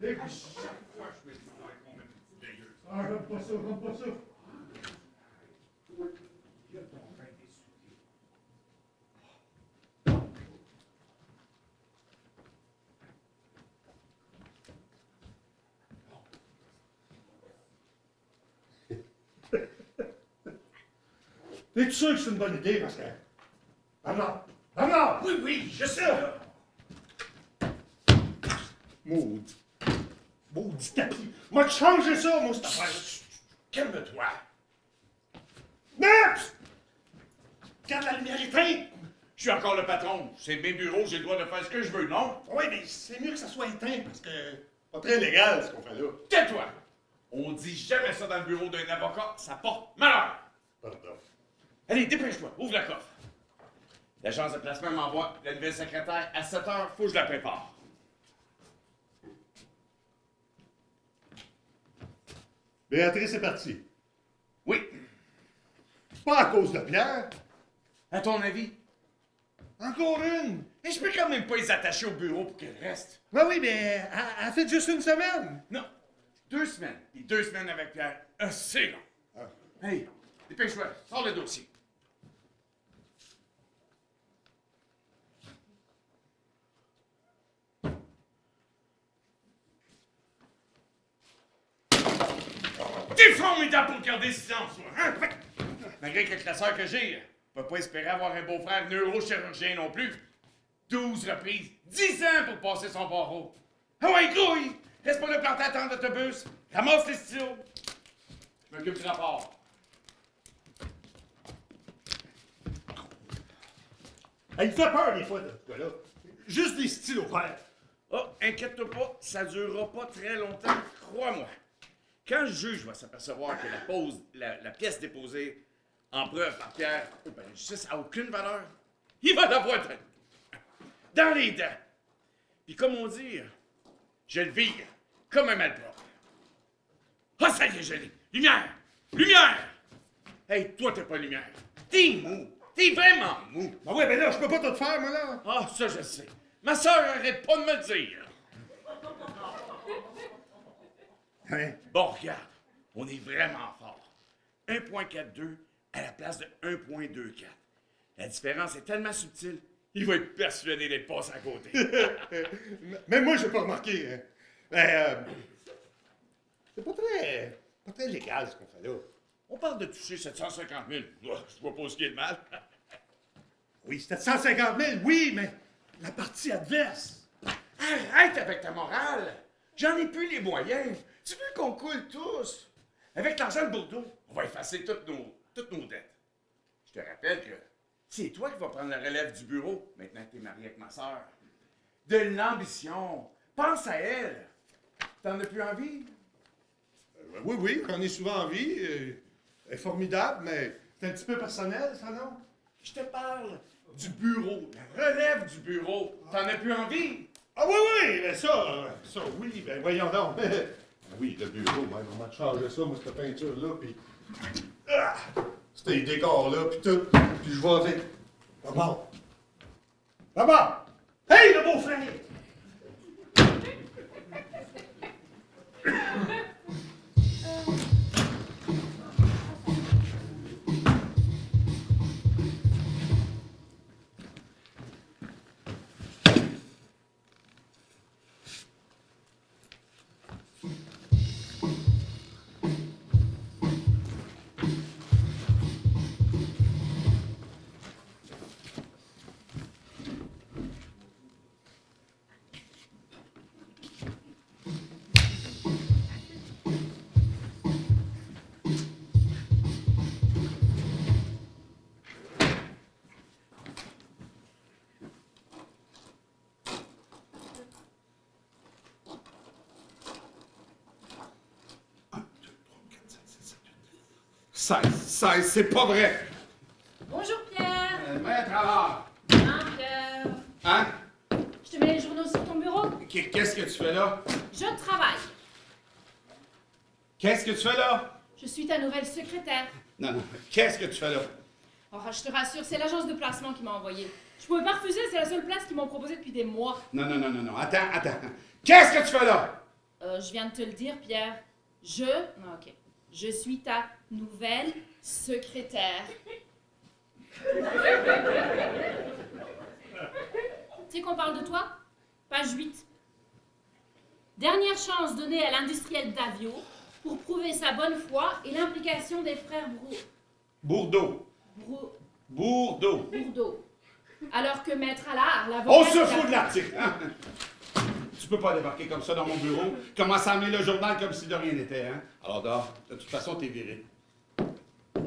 Et puis, Chaque fois que je me dis qu'on met une petite veilleuse. ah, j'aime pas ça, j'aime pas ça. Il y a ton vin des souliers. T'es sûr que c'est une bonne idée, parce que... Ah non! Ah non! Oui, oui, je sais. Maudit. Maudit tapis. Moi, de changer ça, moi, cette affaire. Calme-toi. Neps! Regarde la lumière éteinte! Je suis encore le patron. C'est mes bureaux, j'ai le droit de faire ce que je veux, non? Oui, mais c'est mieux que ça soit éteint, parce que... Pas très légal, ce qu'on fait là. Tais-toi! On dit jamais ça dans le bureau d'un avocat, ça porte malheur. Pardon. Allez, dépêche-toi, ouvre le coffre. L'agence de placement m'envoie la nouvelle secrétaire à 7 heures, faut que je la prépare. Béatrice est partie. Oui. Pas à cause de Pierre. À ton avis? Encore une. Et je peux quand même pas les attacher au bureau pour qu'elles restent. Ben oui, mais elle fait juste une semaine. Non. 2 semaines. Et 2 semaines avec Pierre, c'est long. Ah. Hey, dépêche-toi, sors le dossier. T'es formidable pour garder silence, toi, hein? Malgré que le classeur que j'ai, on peut pas espérer avoir un beau-frère neurochirurgien non plus. 12 reprises, 10 ans pour passer son barreau. Ah ouais, grouille! Reste pas le planter à temps d'autobus. Ramasse les stylos. Je m'occupe du rapport. Elle fait peur des fois, ce gars-là. Juste des stylos verts. Oh, inquiète-toi pas, ça durera pas très longtemps, crois-moi. Quand le juge va s'apercevoir que la pièce déposée en preuve par Pierre au palais de justice n'a aucune valeur, il va l'avoir dans les dents. Puis comme on dit, je le vire comme un malpropre. Ah, ça y est, je l'ai. Lumière! Lumière! Hey, toi, t'es pas lumière. T'es mou. T'es vraiment mou. Ben oui, ben là, je peux pas tout faire, moi, là. Ah, ça, je sais. Ma soeur arrête pas de me le dire. Hein? Bon, regarde, on est vraiment fort. 1.42 à la place de 1.24. La différence est tellement subtile, il va être persuadé d'être passé à côté. Même moi, j'ai pas remarqué. Hein. Ben, c'est pas très légal, ce qu'on fait là. On parle de toucher 750 000. Je vois pas ce qui est de mal. Oui, c'était 150 000, oui, mais la partie adverse. Arrête avec ta morale. J'en ai plus les moyens. Tu veux qu'on coule tous? Avec l'argent de Bordeaux, on va effacer toutes nos dettes. Je te rappelle que c'est toi qui vas prendre la relève du bureau, maintenant que t'es marié avec ma sœur. De l'ambition. Pense à elle. T'en as plus envie? Oui, oui, j'en ai souvent envie. Elle est formidable, mais c'est un petit peu personnel, ça, non? Je te parle du bureau, la relève du bureau. T'en as plus envie? Ah oui, oui, mais ça, oui, ben voyons donc. Oui, le bureau, ben, on m'a changé ça, moi, cette peinture-là, puis... Ah, ces décors-là, puis tout, puis je vois avec... Maman! Maman! Hey, le beau-frère! C'est pas vrai! Bonjour Pierre. Maître alors. Hein Pierre? Hein? Je te mets les journaux sur ton bureau? Qu'est-ce que tu fais là? Je travaille. Qu'est-ce que tu fais là? Je suis ta nouvelle secrétaire. Non, non. Qu'est-ce que tu fais là? Enfin, je te rassure, c'est l'agence de placement qui m'a envoyé. Je pouvais pas refuser, c'est la seule place qu'ils m'ont proposée depuis des mois. Non. Attends. Qu'est-ce que tu fais là? Je viens de te le dire, Pierre. Non, ok. Je suis ta nouvelle secrétaire. Tu sais qu'on parle de toi? Page 8. Dernière chance donnée à l'industriel Davio pour prouver sa bonne foi et l'implication des frères Bourdeau. Bourdeau. Bourdeau. Alors que Maître Allard, l'avocat... On se fout de l'article, hein? Tu peux pas débarquer comme ça dans mon bureau, commencer à amener le journal comme si de rien n'était, hein? Alors dehors, de toute façon, t'es viré.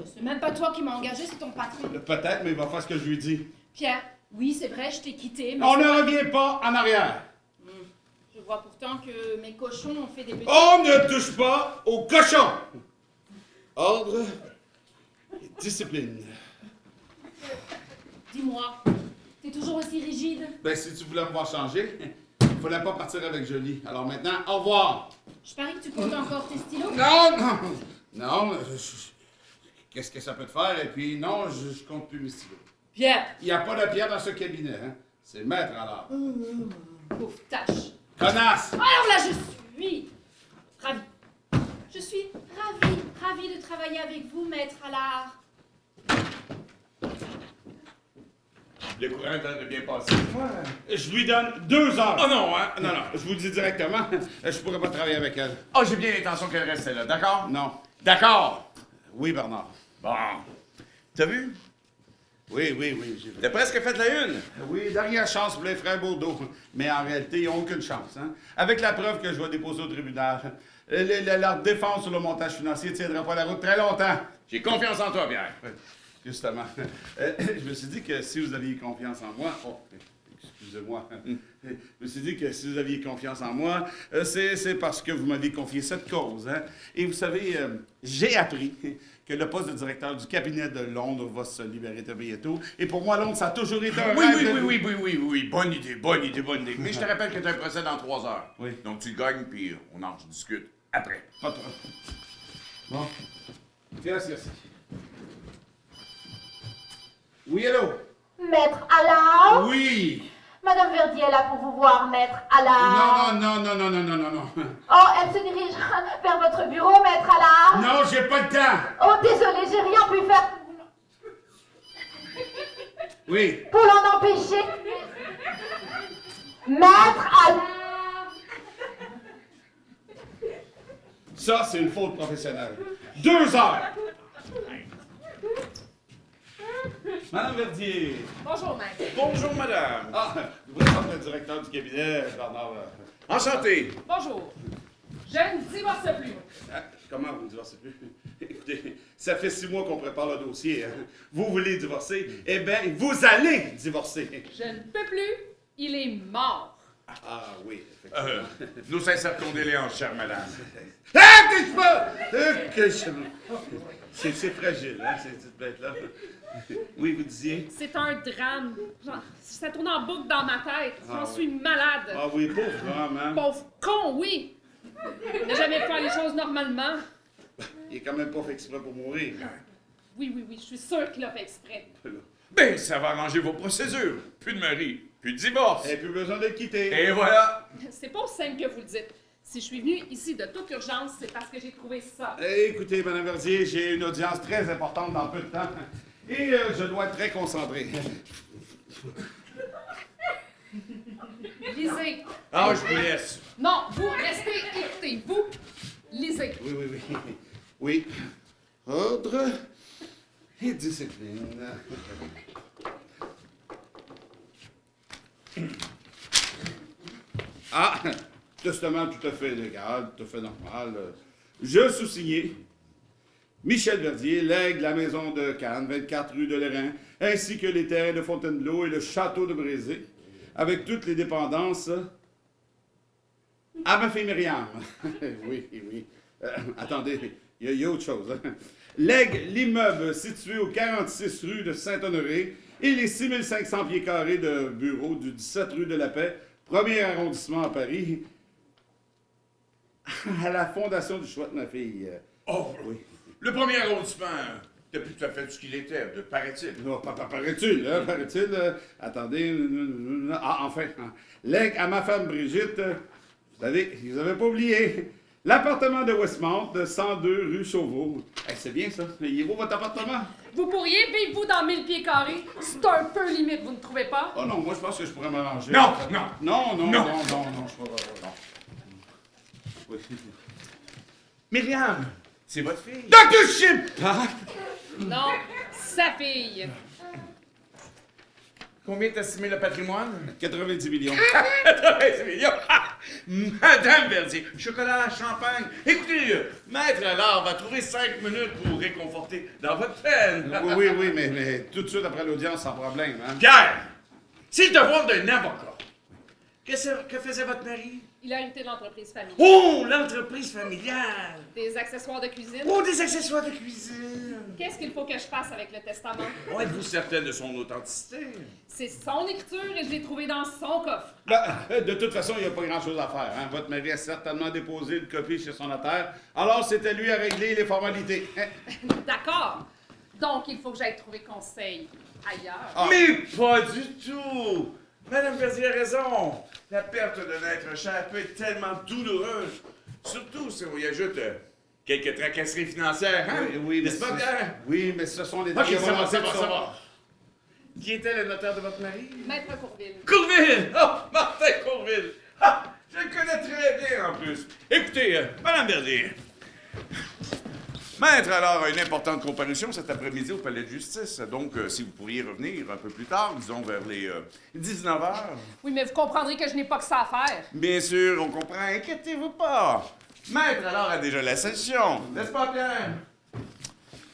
C'est même pas toi qui m'as engagé, c'est ton patron. Peut-être, mais il va faire ce que je lui dis. Pierre, oui, c'est vrai, je t'ai quitté, mais... On ne revient pas en arrière. Je vois pourtant que mes cochons ont fait des petits... On ne touche pas aux cochons. Ordre et discipline. Dis-moi, t'es toujours aussi rigide? Ben, si tu voulais me voir changer, il fallait pas partir avec Jolie. Alors maintenant, au revoir. Je parie que tu comptes encore tes stylos? Non, qu'est-ce que ça peut te faire? Et puis, non, je compte plus mes stylos. Pierre! Il n'y a pas de pierre dans ce cabinet, hein? C'est maître alors. Pauvre tâche! Connasse! Alors là, je suis ravie. Je suis ravie de travailler avec vous, Maître Allard. Le courant de bien passer. Je lui donne 2 heures. Oh non, hein? Non, je vous le dis directement, je pourrais pas travailler avec elle. Oh, j'ai bien l'intention qu'elle reste là, d'accord? Non. D'accord! Oui, Bernard. Bon. T'as vu? Oui, j'ai vu. T'as presque fait la une. Oui, dernière chance pour les frères Bourdeau. Mais en réalité, ils n'ont aucune chance, hein? Avec la preuve que je vais déposer au tribunal, leur défense sur le montage financier ne tiendra pas la route très longtemps. J'ai confiance en toi, Pierre. Justement. Je me suis dit que si vous aviez confiance en moi... Oh, excusez-moi. Je me suis dit que si vous aviez confiance en moi, c'est parce que vous m'aviez confié cette cause. Hein? Et vous savez, j'ai appris que le poste de directeur du cabinet de Londres va se libérer très bientôt. Et pour moi, Londres, ça a toujours été un rêve. Oui. Bonne idée. Mais je te rappelle que tu as un procès dans 3 heures. Oui. Donc tu gagnes, puis on en discute après. Pas trop. Bon. Tiens, c'est assez. Oui, allô? Maître Allard? Oui! Madame Verdier est là pour vous voir, Maître Allard. Non. Oh, elle se dirige vers votre bureau, Maître Allard. Non, j'ai pas le temps! Oh, désolé, j'ai rien pu faire Oui. pour l'en empêcher. Maître Allard. Ça, c'est une faute professionnelle. 2 heures! Madame Verdier! Bonjour, maître. Bonjour, madame! Ah, vous êtes le directeur du cabinet, Bernard. Enchanté! Bonjour. Je ne divorce plus. Ah, comment vous ne divorcez plus? Écoutez, ça fait 6 mois qu'on prépare le dossier. Hein. Vous voulez divorcer? Eh bien, vous allez divorcer! Je ne peux plus. Il est mort. Ah oui, effectivement. Nos sincères condoléances, chère madame. Ah, t'es pas! C'est fragile, hein, cette bête-là. Oui, vous disiez? C'est un drame. Genre, ça tourne en boucle dans ma tête. J'en suis malade. Ah oui, pauvre homme, hein? Pauvre con, oui. Il n'a jamais fait les choses normalement. Il est quand même pas fait exprès pour mourir. Oui, je suis sûre qu'il a fait exprès. Ben, ça va arranger vos procédures. Plus de mari, plus de divorce. Et plus besoin de le quitter. Et voilà. C'est pas aussi simple que vous le dites. Si je suis venue ici de toute urgence, c'est parce que j'ai trouvé ça. Écoutez, Madame Verdier, j'ai une audience très importante dans peu de temps. Et je dois être très concentré. Lisez. Ah, je vous laisse. Non, vous restez, écoutez, vous lisez. Oui. Ordre et discipline. Ah, testament tout à fait légal, tout à fait normal. Je sous-signé. Michel Verdier lègue la maison de Cannes, 24 rue de Lérins, ainsi que les terrains de Fontainebleau et le château de Brézé, avec toutes les dépendances, à ma fille Myriam. Oui. Attendez, il y a autre chose. Hein. Lègue l'immeuble situé au 46 rue de Saint-Honoré et les 6500 pieds carrés de bureaux du 17 rue de la Paix, premier arrondissement à Paris, à la fondation du choix de ma fille. Oh, oui. Le premier arrondissement, t'as plus tout à fait ce qu'il était, paraît-il. Non, pas paraît-il, hein, paraît-il. Attendez. Ah, enfin. Lègue à ma femme Brigitte. savez, vous avez pas oublié. L'appartement de Westmount, de 102 rue Chauveau. Hey, c'est bien ça. Il est beau votre appartement? Vous pourriez vivre, vous, dans 1000 pieds carrés? C'est un peu limite, vous ne trouvez pas? Oh non, moi je pense que je pourrais m'arranger. Non, non. Non, non, non, Non. non, non, je pourrais pas. Non. Oui. Myriam, c'est votre fille. Dr. Chip! Non, sa fille. Combien t'estimes le patrimoine? 90 millions. 90 millions! Madame Verdier, chocolat, champagne. Écoutez, Maître Allard va trouver 5 minutes pour vous réconforter dans votre peine. Oui, mais tout de suite après l'audience, sans problème, hein? Pierre, c'est le devoir d'un avocat. Que faisait votre mari? Il a hérité de l'entreprise familiale. Oh, l'entreprise familiale! Des accessoires de cuisine. Oh, des accessoires de cuisine! Qu'est-ce qu'il faut que je fasse avec le testament? Oh, êtes-vous certaine de son authenticité? C'est son écriture et je l'ai trouvé dans son coffre. De toute façon, il n'y a pas grand-chose à faire, hein? Votre mari a certainement déposé une copie chez son notaire, alors c'était lui à régler les formalités. Hein? D'accord. Donc, il faut que j'aille trouver conseil ailleurs. Ah. Mais pas du tout! Madame Verdier a raison. La perte d'un être cher peut être tellement douloureuse. Surtout si on y ajoute quelques tracasseries financières, hein? Oui, N'est-ce pas, Pierre? Oui, mais ce sont les Ok, ça va, volontés ça de va, son- ça va. Qui était le notaire de votre mari? Maître Courville. Courville! Oh, Martin Courville! Ah, je le connais très bien en plus. Écoutez, Madame Verdier. Maître alors a une importante comparution cet après-midi au palais de justice. Donc, si vous pourriez revenir un peu plus tard, disons vers les 19 h. Oui, mais vous comprendrez que je n'ai pas que ça à faire. Bien sûr, on comprend. Inquiétez-vous pas. Maître alors a déjà la session. N'est-ce pas, Pierre?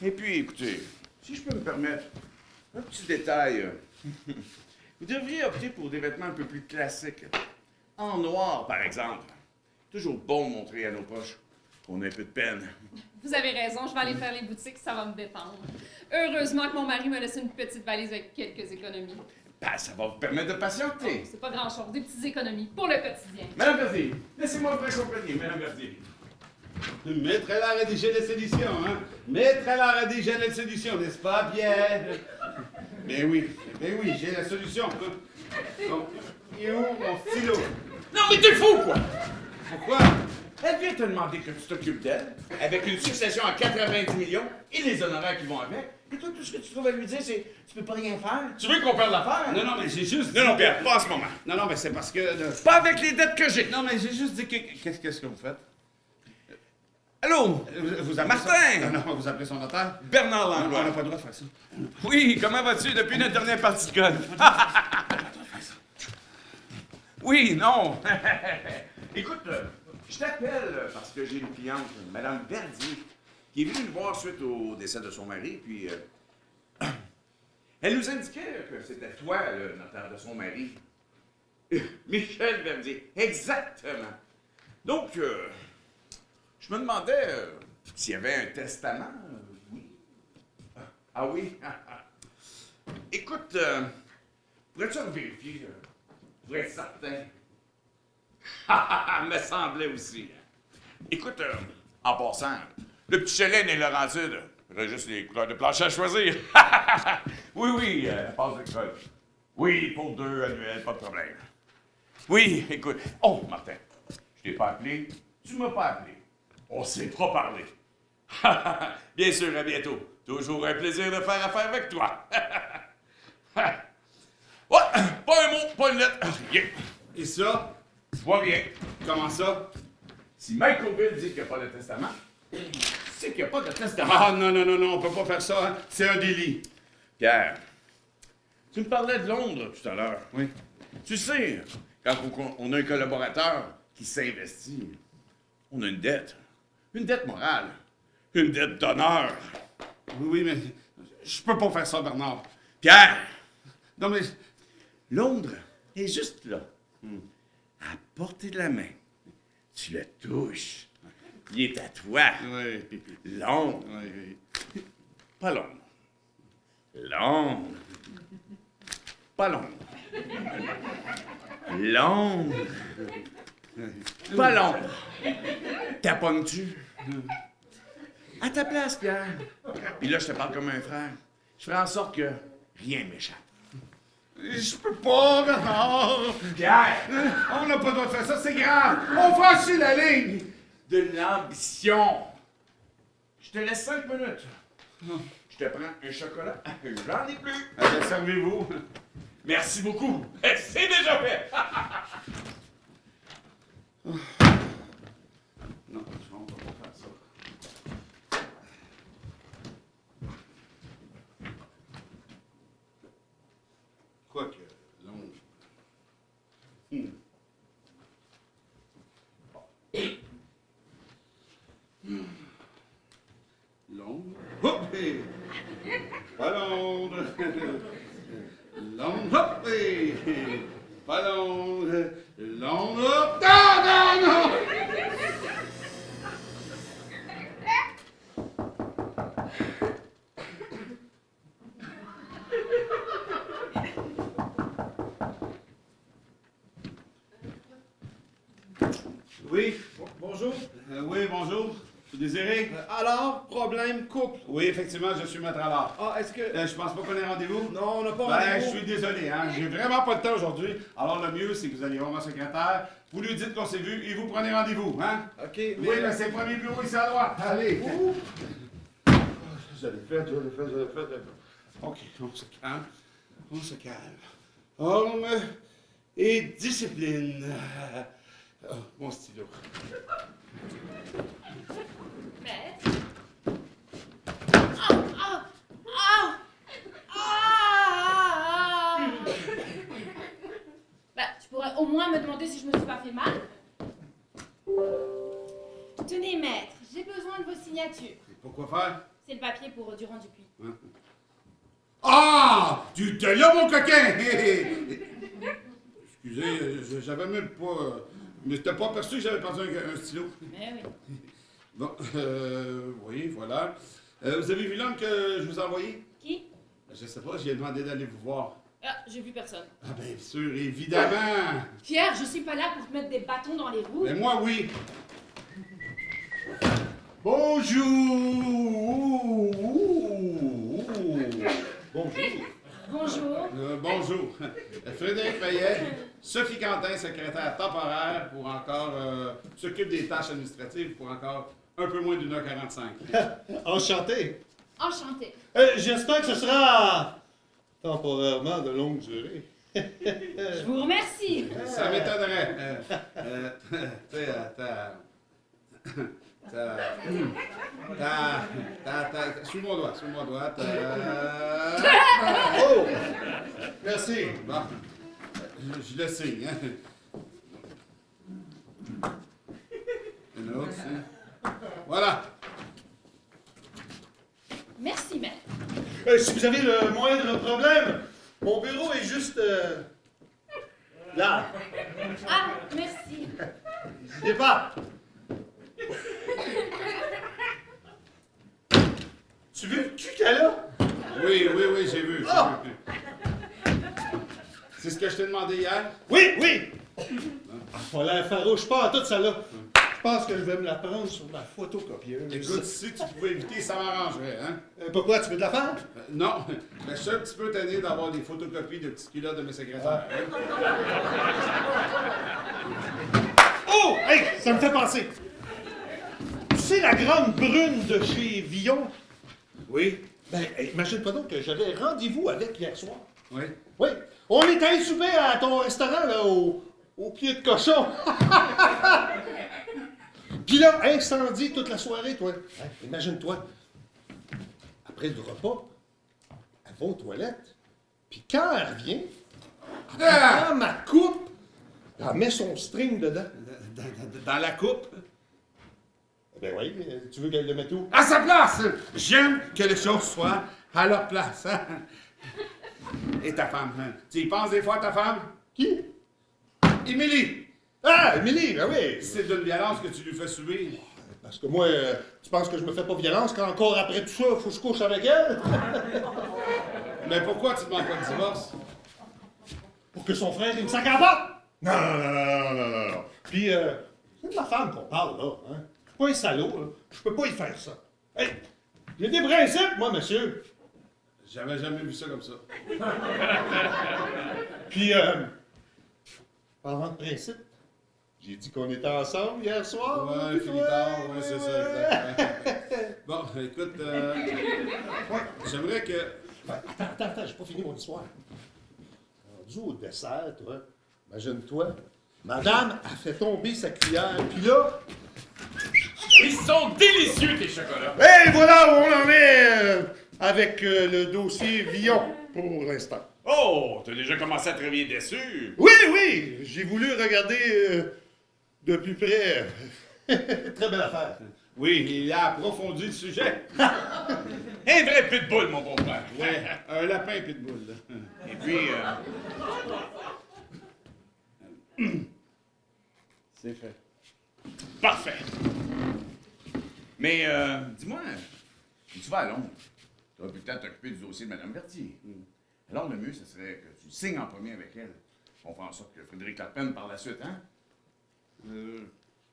Et puis, écoutez, si je peux me permettre, un petit détail. Vous devriez opter pour des vêtements un peu plus classiques. En noir, par exemple. Toujours bon de montrer à nos poches qu'on a un peu de peine. Vous avez raison, je vais aller faire les boutiques, ça va me détendre. Heureusement que mon mari m'a laissé une petite valise avec quelques économies. Ben, ça va vous permettre de patienter. C'est pas grand-chose, des petites économies pour le quotidien. Madame Verdier, laissez-moi vous accompagner, Madame Verdier. Maître Allard a déjà la sédition, hein? Maître Allard a déjà la sédition, n'est-ce pas, Pierre? Ben oui, j'ai la solution. Bon, et où mon stylo? Non, mais t'es fou, quoi! Pourquoi? Elle vient te demander que tu t'occupes d'elle, avec une succession à 90 millions et les honoraires qui vont avec. Et toi, tout ce que tu trouves à lui dire, c'est « Tu peux pas rien faire? Tu veux qu'on perde l'affaire? » Non, mais j'ai juste dit Non, que- Pierre, pas en ce moment. Non, mais c'est parce que... Pas avec les dettes que j'ai. Non, mais j'ai juste dit que... Qu'est-ce que vous faites? Allô? Vous appelez Martin! son... Non, vous appelez son notaire? Bernard On Langlois. n'a pas le droit de faire ça. Oui, comment vas-tu depuis notre dernière partie de golf? Oui, non. Écoute, je t'appelle parce que j'ai une cliente, Madame Verdier, qui est venue nous voir suite au décès de son mari, puis elle nous indiquait que c'était toi, le notaire de son mari. Michel Verdier, exactement. Donc, je me demandais s'il y avait un testament. Oui. Ah oui? Écoute, pourrais-tu vérifier pour être certain? Me semblait aussi. Écoute, en passant, le petit chalet n'est Laurentide. Il y juste les couleurs de plancher à choisir. Oui, passe d'école. Oui, pour 2 annuels, pas de problème. Oui, écoute. Oh, Martin, je t'ai pas appelé. Tu m'as pas appelé. On s'est pas parlé. Bien sûr, à bientôt. Toujours un plaisir de faire affaire avec toi. Ouais, pas un mot, pas une lettre, rien. Et ça? Vois bien. Comment ça? Si Mike Courville dit qu'il n'y a pas de testament, c'est qu'il n'y a pas de testament. Ah, non, on peut pas faire ça, hein? C'est un délit. Pierre, tu me parlais de Londres tout à l'heure. Oui. Tu sais, quand on a un collaborateur qui s'investit, on a une dette. Une dette morale. Une dette d'honneur. Oui, mais je peux pas faire ça, Bernard. Pierre, Non, mais... Londres est juste là. À portée de la main. Tu le touches. Il est à toi. Oui, pipi. Londres. Oui. Pas Londres. Londres. Pas Londres. Londres. Pas Londres. T'appognes-tu? À ta place, Pierre. Puis là, je te parle comme un frère. Je ferai en sorte que rien m'échappe. Je peux pas, Bernard. Pierre! On n'a pas le droit de faire ça, c'est grave. On franchit la ligne. De l'ambition. Je te laisse 5 minutes. Je te prends un chocolat. J'en ai plus. Servez-vous. Merci beaucoup. C'est déjà fait. Non, on va pas faire ça. Quoique, longe. Longe. Hop! Hey. Pas longe. Longe. Hop! Hey. Pas longe. Longe. Hop! Non, non, non! Oui. Bonjour. Oui, bonjour. Vous désirez? Alors, problème couple. Oui, effectivement, je suis maître à l'art. Ah, est-ce que... Je pense pas qu'on ait rendez-vous. Non, on n'a pas Ben, je rendez-vous. suis désolé, hein. J'ai vraiment pas le temps aujourd'hui. Alors, le mieux, c'est que vous allez voir ma secrétaire. Vous lui dites qu'on s'est vu et vous prenez rendez-vous, hein? OK, Oui, mais... ben, c'est le premier bureau ici à droite. Allez. Ouh. Je l'ai fait. OK, on se calme. On se calme. Homme et discipline. Oh, mon stylo. Maître. Ah! Ah! Ah! Bah, tu pourrais au moins me demander si je me suis pas fait mal. Tenez, maître, j'ai besoin de vos signatures. Pourquoi faire? C'est le papier pour Durand Dupuis. Ah! Tu te là, mon coquin! Excusez, j'avais même pas... mais t'as pas aperçu que j'avais perdu un stylo? Mais oui. Bon, oui, voilà. Vous avez vu l'homme que je vous ai envoyé? Qui? Je sais pas, j'ai demandé d'aller vous voir. Ah, j'ai vu personne. Ah bien sûr, évidemment! Pierre, je suis pas là pour te mettre des bâtons dans les roues. Mais moi, oui! Bonjour! Bonjour. Bonjour. Bonjour. Frédéric Payet, Sophie Quentin, secrétaire temporaire pour encore... s'occupe des tâches administratives pour encore un peu moins d'1h45. Enchanté. Enchanté. J'espère que ce sera temporairement de longue durée. Je vous remercie. Ça m'étonnerait. Sous mon doigt. Oh! Merci. Bon, je le signe, hein. Une autre, hein. Voilà. Merci, maître. Si vous avez le moindre problème, mon bureau est juste là. Ah, merci. N'hésitez pas. Tu veux le cul qu'elle a? Oui, j'ai vu. Ah! C'est ce que je t'ai demandé hier? Oui! Pas l'air farouche, pas en tout ça là. Je pense que je vais me la prendre sur ma photocopieuse. Écoute, si tu pouvais éviter, ça m'arrangerait, hein? Pourquoi? Tu veux de la faire? Non, mais je suis un petit peu tanné d'avoir des photocopies de petites culottes de mes secrétaires. Hein? Oh! Hey! Ça me fait penser. Tu sais la grande brune de chez Villon? Oui? Ben, imagine-toi donc que j'avais rendez-vous avec hier soir. Oui? Oui. On est allé souper à ton restaurant, là, au pied de cochon. Puis là, incendie toute la soirée, toi. Hein, imagine-toi. Après le repas, elle va aux toilettes. Puis quand elle revient, elle prend ma coupe, elle met son string dedans. Dans la coupe? Ben oui, tu veux qu'elle le mette où? À sa place! J'aime que les choses soient à leur place, hein? Et ta femme, hein? Tu y penses des fois à ta femme? Qui? Émilie! Ah, Émilie, ben oui. C'est d'une violence que tu lui fais subir. Parce que moi, tu penses que je me fais pas violence quand encore après tout ça, faut que je couche avec elle? Mais pourquoi tu demandes pas de divorce? Pour que son frère, il me sacre pas? Non. Puis, c'est de ma femme qu'on parle, là, hein? Je suis pas un salaud, là. Je peux pas y faire ça. Hey, j'ai des principes, moi, monsieur. J'avais jamais vu ça comme ça. Puis, parlant de principe, j'ai dit qu'on était ensemble hier soir. Ouais, puis fini tard, ouais, c'est ça, exactement. Bon, écoute, j'aimerais que... Attends, j'ai pas fini mon histoire. Rendu au dessert, toi, imagine-toi, madame a fait tomber sa cuillère, puis là... Ils sont délicieux, tes chocolats! Et voilà où on en est avec le dossier Villon, pour l'instant. Oh, t'as déjà commencé à travailler dessus? Oui, j'ai voulu regarder de plus près. Très belle affaire. Oui, il a approfondi le sujet. Un vrai pitbull, mon bon frère. Ouais, un lapin pitbull, là. Et puis, C'est fait. parfait. Mais, dis-moi, tu vas à Londres. Tu vas peut-être t'occuper du dossier de Mme Verdier. Alors, le mieux, ce serait que tu signes en premier avec elle. On fera en sorte que Frédéric la peine par la suite, hein?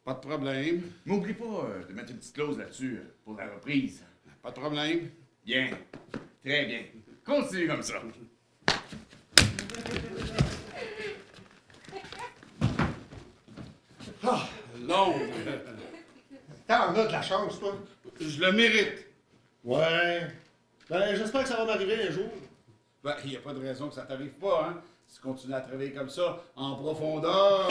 Pas de problème. Mais oublie pas de mettre une petite clause là-dessus pour la reprise. Pas de problème. Bien. Très bien. Continue comme ça. Londres. T'en as de la chance, toi. Je le mérite. Ouais. Ben, j'espère que ça va m'arriver un jour. Ben, il n'y a pas de raison que ça t'arrive pas, hein? Si tu continues à travailler comme ça, en profondeur.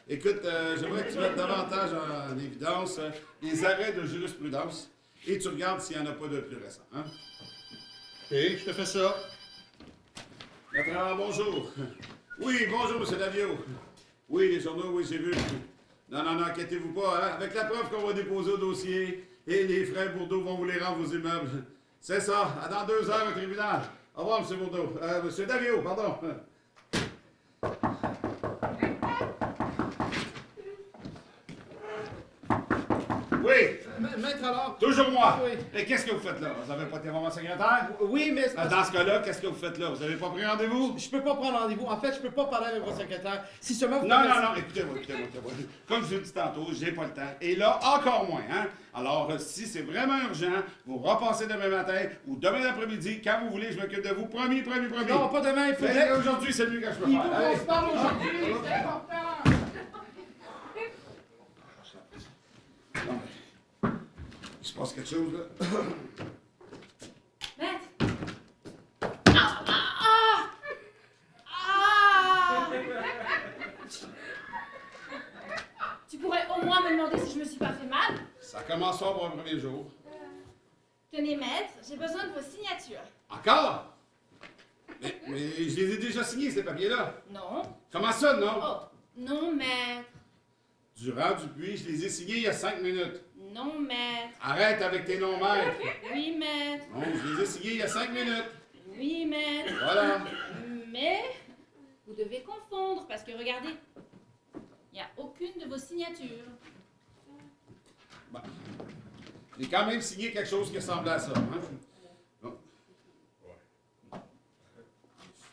Écoute, j'aimerais que tu mettes davantage en évidence les arrêts de jurisprudence et tu regardes s'il n'y en a pas de plus récents, hein? OK, je te fais ça. Maître, bonjour. Oui, bonjour, M. Davio. Oui, les journaux, oui, j'ai vu. Non, inquiétez-vous pas, hein? Avec la preuve qu'on va déposer au dossier et les frais Bourdeau vont vous les rendre vos immeubles. C'est ça. À dans 2 heures au tribunal. Au revoir, M. Bourdeau. M. Davio, pardon. Oui, Maître alors? toujours moi. Oui. Et qu'est-ce que vous faites là? Vous n'avez pas été voir mon secrétaire? Oui, mais Dans ce cas-là, qu'est-ce que vous faites là? Vous n'avez pas pris rendez-vous? je peux pas prendre rendez-vous. En fait, je peux pas parler avec votre secrétaire. Si seulement vous Non, pouvez- écoutez-moi. Comme je vous ai dit tantôt, j'ai pas le temps. Et là, encore moins, hein? Alors, si c'est vraiment urgent, vous repassez demain matin ou demain après-midi, quand vous voulez, je m'occupe de vous. Promis. Non, pas demain, il Mais faudrait... aujourd'hui, c'est le mieux que je peux Il faire. faut qu'on se parle aujourd'hui, c'est important. Non, mais... Il se passe quelque chose, là? Maître! Ah! Tu pourrais au moins me demander si je me suis pas fait mal? Ça commence fort pour un premier jour. Tenez, maître, j'ai besoin de vos signatures. Encore? Mais je les ai déjà signés, ces papiers-là. Non. Comment ça, non? Oh, non, maître. Durand Dupuis, je les ai signés il y a 5 minutes. Non, maître. Arrête avec tes noms, maître. Oui, maître. Non, je les ai signés il y a 5 minutes. Oui, maître. Voilà. Mais vous devez confondre parce que regardez, il n'y a aucune de vos signatures. Bon. J'ai quand même signé quelque chose qui ressemblait à ça. Hein? Bon.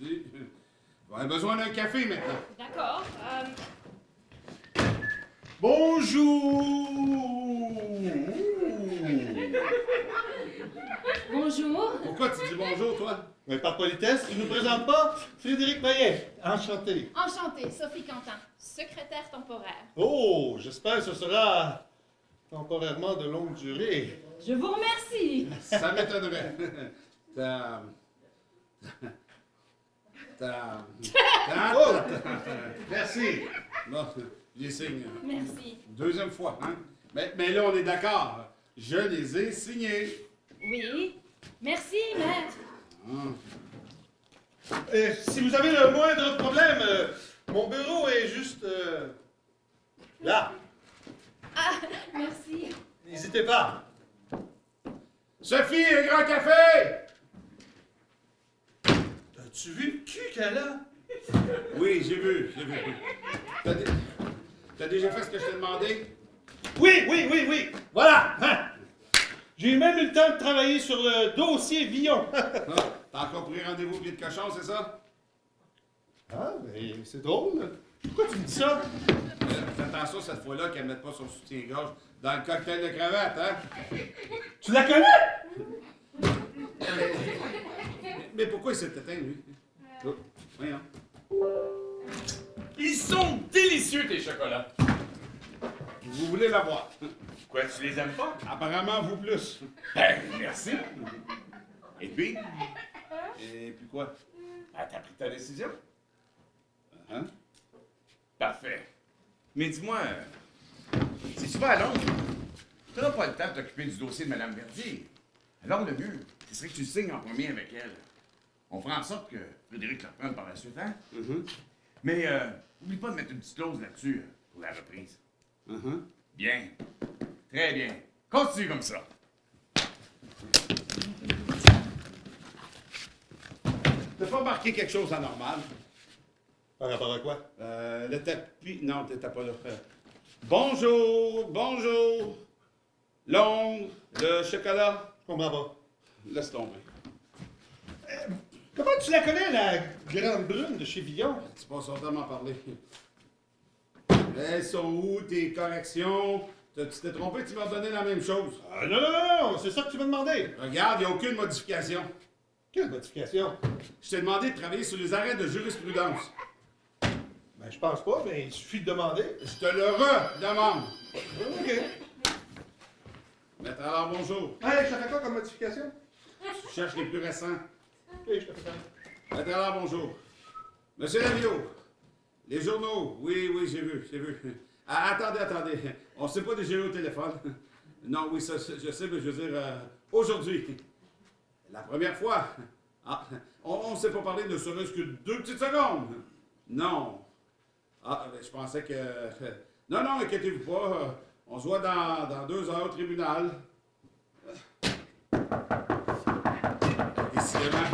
Si. On a besoin d'un café maintenant. D'accord. Bonjour! Bonjour. Pourquoi tu dis bonjour, toi? Mais par politesse, tu nous présentes pas Frédéric Maillet. Enchanté. Enchantée, Sophie Quentin, secrétaire temporaire. Oh, j'espère que ce sera temporairement de longue durée. Je vous remercie. Ça m'étonnerait. Oh! Merci. Bon, j'y signe. Merci. Deuxième fois, hein? Mais là, on est d'accord. Je les ai signés. Oui. Merci, maître. Si vous avez le moindre problème, mon bureau est juste là. Ah, merci. N'hésitez pas. Sophie, un grand café! As-tu vu le cul qu'elle a? Oui, j'ai vu. T'as déjà fait ce que je t'ai demandé? Oui. Voilà. Hein? J'ai même eu le temps de travailler sur le dossier Villon. T'as encore pris rendez-vous au pied de cochon, c'est ça? Ah, mais c'est drôle. Pourquoi tu me dis ça? Fais attention cette fois-là qu'elle ne mette pas son soutien-gorge dans le cocktail de cravate, hein? Tu la connais? Mais pourquoi il s'est éteint, lui? Oh, voyons. Ils sont délicieux, tes chocolats. Vous voulez l'avoir? Quoi, tu les aimes pas? Apparemment, vous plus. Ben, merci. Et puis? Et puis quoi? Ah, t'as pris ta décision? Hein? Parfait. Mais dis-moi, si tu vas à Londres, tu n'auras pas le temps de t'occuper du dossier de Mme Verdier. Alors le mieux, ce serait que tu signes en premier avec elle. On fera en sorte que Frédéric la prenne par la suite, hein? Mais oublie pas de mettre une petite clause là-dessus pour la reprise. Bien. Très bien. Continue comme ça. T'as pas remarqué quelque chose d'anormal? Par rapport à quoi? Le tapis... Non, t'étais pas là. Bonjour, bonjour. Londres, le chocolat. Je comprends pas. Laisse tomber. Comment tu la connais, la grande brune de chez Villon? Tu passes son temps à m'en parler. Elles sont où tes corrections? Tu t'es trompé, tu m'as donné la même chose. Ah, non, c'est ça que tu m'as demandé. Regarde, il n'y a aucune modification. Quelle modification? Je t'ai demandé de travailler sur les arrêts de jurisprudence. Ben, je pense pas, mais il suffit de demander. Je te le redemande. OK. Maître alors, bonjour. Hey, je te fais quoi comme modification? Je cherche les plus récents. OK, je te fais ça. Maître alors, bonjour. Monsieur Lavio, les journaux. Oui, j'ai vu. Ah, attendez. On ne s'est pas déjà eu au téléphone. Non, oui, ça, je sais, mais je veux dire, aujourd'hui. La première fois. Ah, on ne s'est pas parlé ne serait-ce que 2 petites secondes. Non. Ah, je pensais que... Non, inquiétez-vous pas. On se voit dans 2 heures au tribunal. Décidément.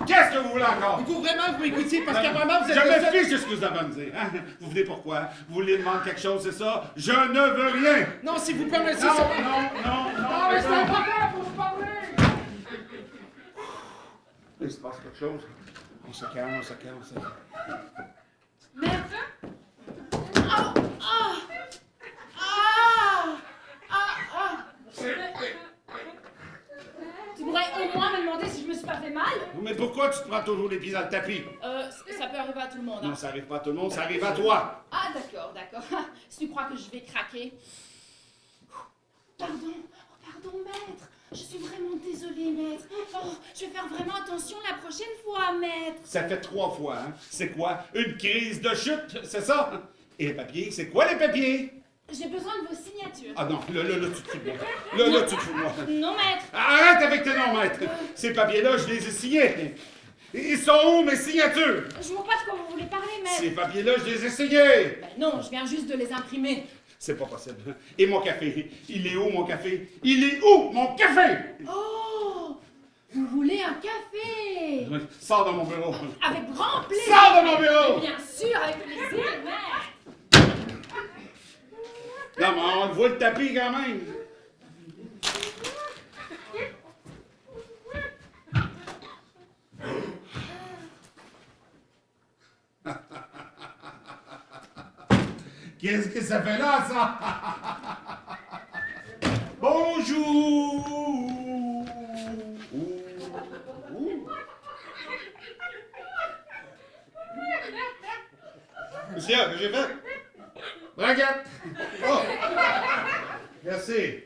Qu'est-ce que vous voulez encore? Il faut vraiment que vous m'écoutiez parce qu'apparemment vous êtes... Je le me seul- fiche de ce que vous avez à me dire. Hein? Vous venez pourquoi? Vous voulez demander quelque chose, c'est ça? Je ne veux rien! Non, s'il vous permettez Non, ça... non, mais c'est non. important pour se parler! Il se passe quelque chose. On se calme. Maître? Tu pourrais au moins me demander si je me suis pas fait mal? Mais pourquoi tu te prends toujours les pieds dans le tapis? Ça peut arriver à tout le monde, hein. Non, ça arrive pas à tout le monde, ça arrive à toi. Ah, d'accord. Si tu crois que je vais craquer... Pardon, maître. Je suis vraiment désolée, maître. Oh, je vais faire vraiment attention la prochaine fois, maître. Ça fait 3 fois, hein? C'est quoi? Une crise de chute, c'est ça? Et les papiers, c'est quoi les papiers? J'ai besoin de vos signatures. Ah non, là, tu te fous de moi. Là, tu te fous de moi. Non, maître. Arrête avec tes noms, maître! Ces papiers-là, je les ai signés. Ils sont où, mes signatures? Je vois pas de quoi vous voulez parler, maître. Ces papiers-là, je les ai signés. Ben non, je viens juste de les imprimer. C'est pas possible. Et mon café? Il est où, mon café? Il est où, mon café? Oh! Vous voulez un café? Sors de mon bureau. Avec grand plaisir. Sors de mon bureau! Bien sûr, avec plaisir, maître. Non, mais on voit le tapis quand même. Qu'est-ce que ça fait là, ça? Bonjour! Monsieur, que j'ai fait? Braguette! Oh! Merci.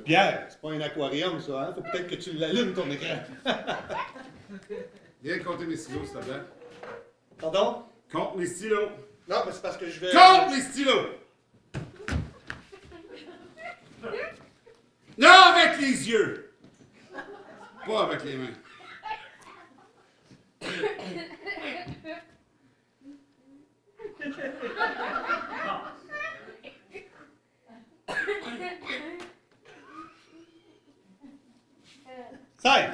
Pierre, c'est pas un aquarium, ça, hein? Faut peut-être que tu l'allumes, ton écran. Viens compter mes stylos, s'il te plaît. Pardon? Compte mes stylos. Non, mais c'est parce que je vais... Compte mes stylos! Non, avec les yeux! Pas avec les mains.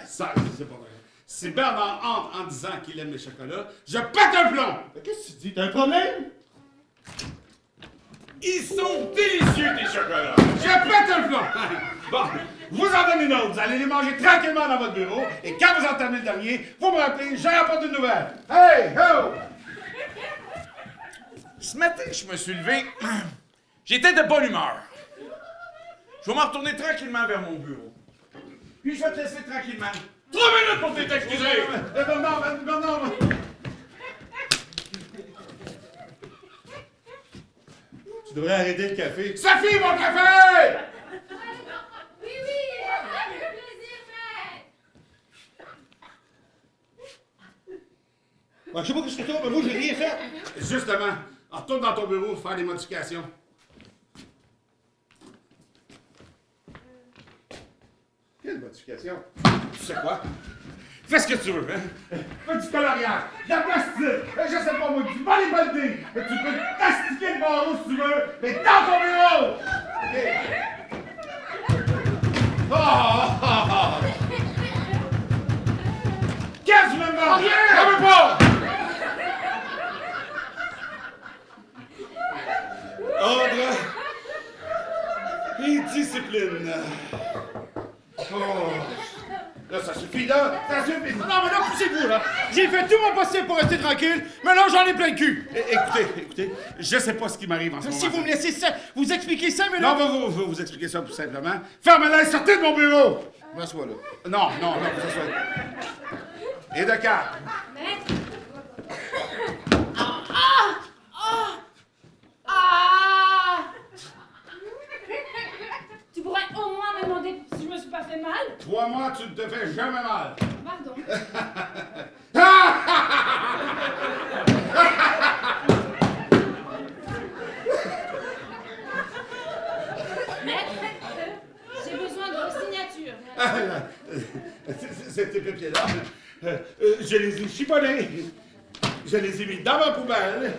Ça, c'est pas vrai. Si Bernard entre en disant qu'il aime les chocolats, je pète un plomb! Mais qu'est-ce que tu dis? T'as un problème? Ils sont délicieux, tes chocolats! Je pète un plomb! Bon, vous en donnez une autre. Vous allez les manger tranquillement dans votre bureau. Et quand vous en terminez le dernier, vous me rappelez, j'ai apporté une nouvelle. Hey, ho! Ce matin, je me suis levé. J'étais de bonne humeur. Je vais m'en retourner tranquillement vers mon bureau. Puis je vais te laisser tranquillement. 3 minutes pour t'excuser! Non. Tu devrais arrêter le café. Sophie, mon café! Oui, ça fait plaisir, maître. Je sais pas ce que c'est, mais moi, j'ai rien fait. Justement, retourne dans ton bureau faire des modifications. Quelle modification? Tu sais quoi? Fais ce que tu veux, hein? Fais du coloriage, de la plastique, je sais pas moi, du bodybuilding. Tu peux t'astiquer le barreau si tu veux, mais dans ton bureau! Qu'est-ce que tu me demandes? Rien! Je veux pas! Ordre et discipline. Là, ça suffit, là! Ça suffit! Non, mais là, poussez-vous, là. J'ai fait tout mon possible pour rester tranquille, mais là, j'en ai plein le cul. Écoutez, je sais pas ce qui m'arrive en ce moment. Si vous me laissez vous expliquer 5 minutes... Non, je vais vous expliquer ça tout simplement. Fermez-la et sortez de mon bureau! M'assois là. Non, que ça soit... Et de quatre. Maître. Ah! Tu pourrais au moins me demander si je me suis pas fait mal? 3 mois, tu ne te fais jamais mal. Pardon. Maître, j'ai besoin de vos signatures. Ces papiers-là, je les ai chiffonnés. Je les ai mis dans ma poubelle.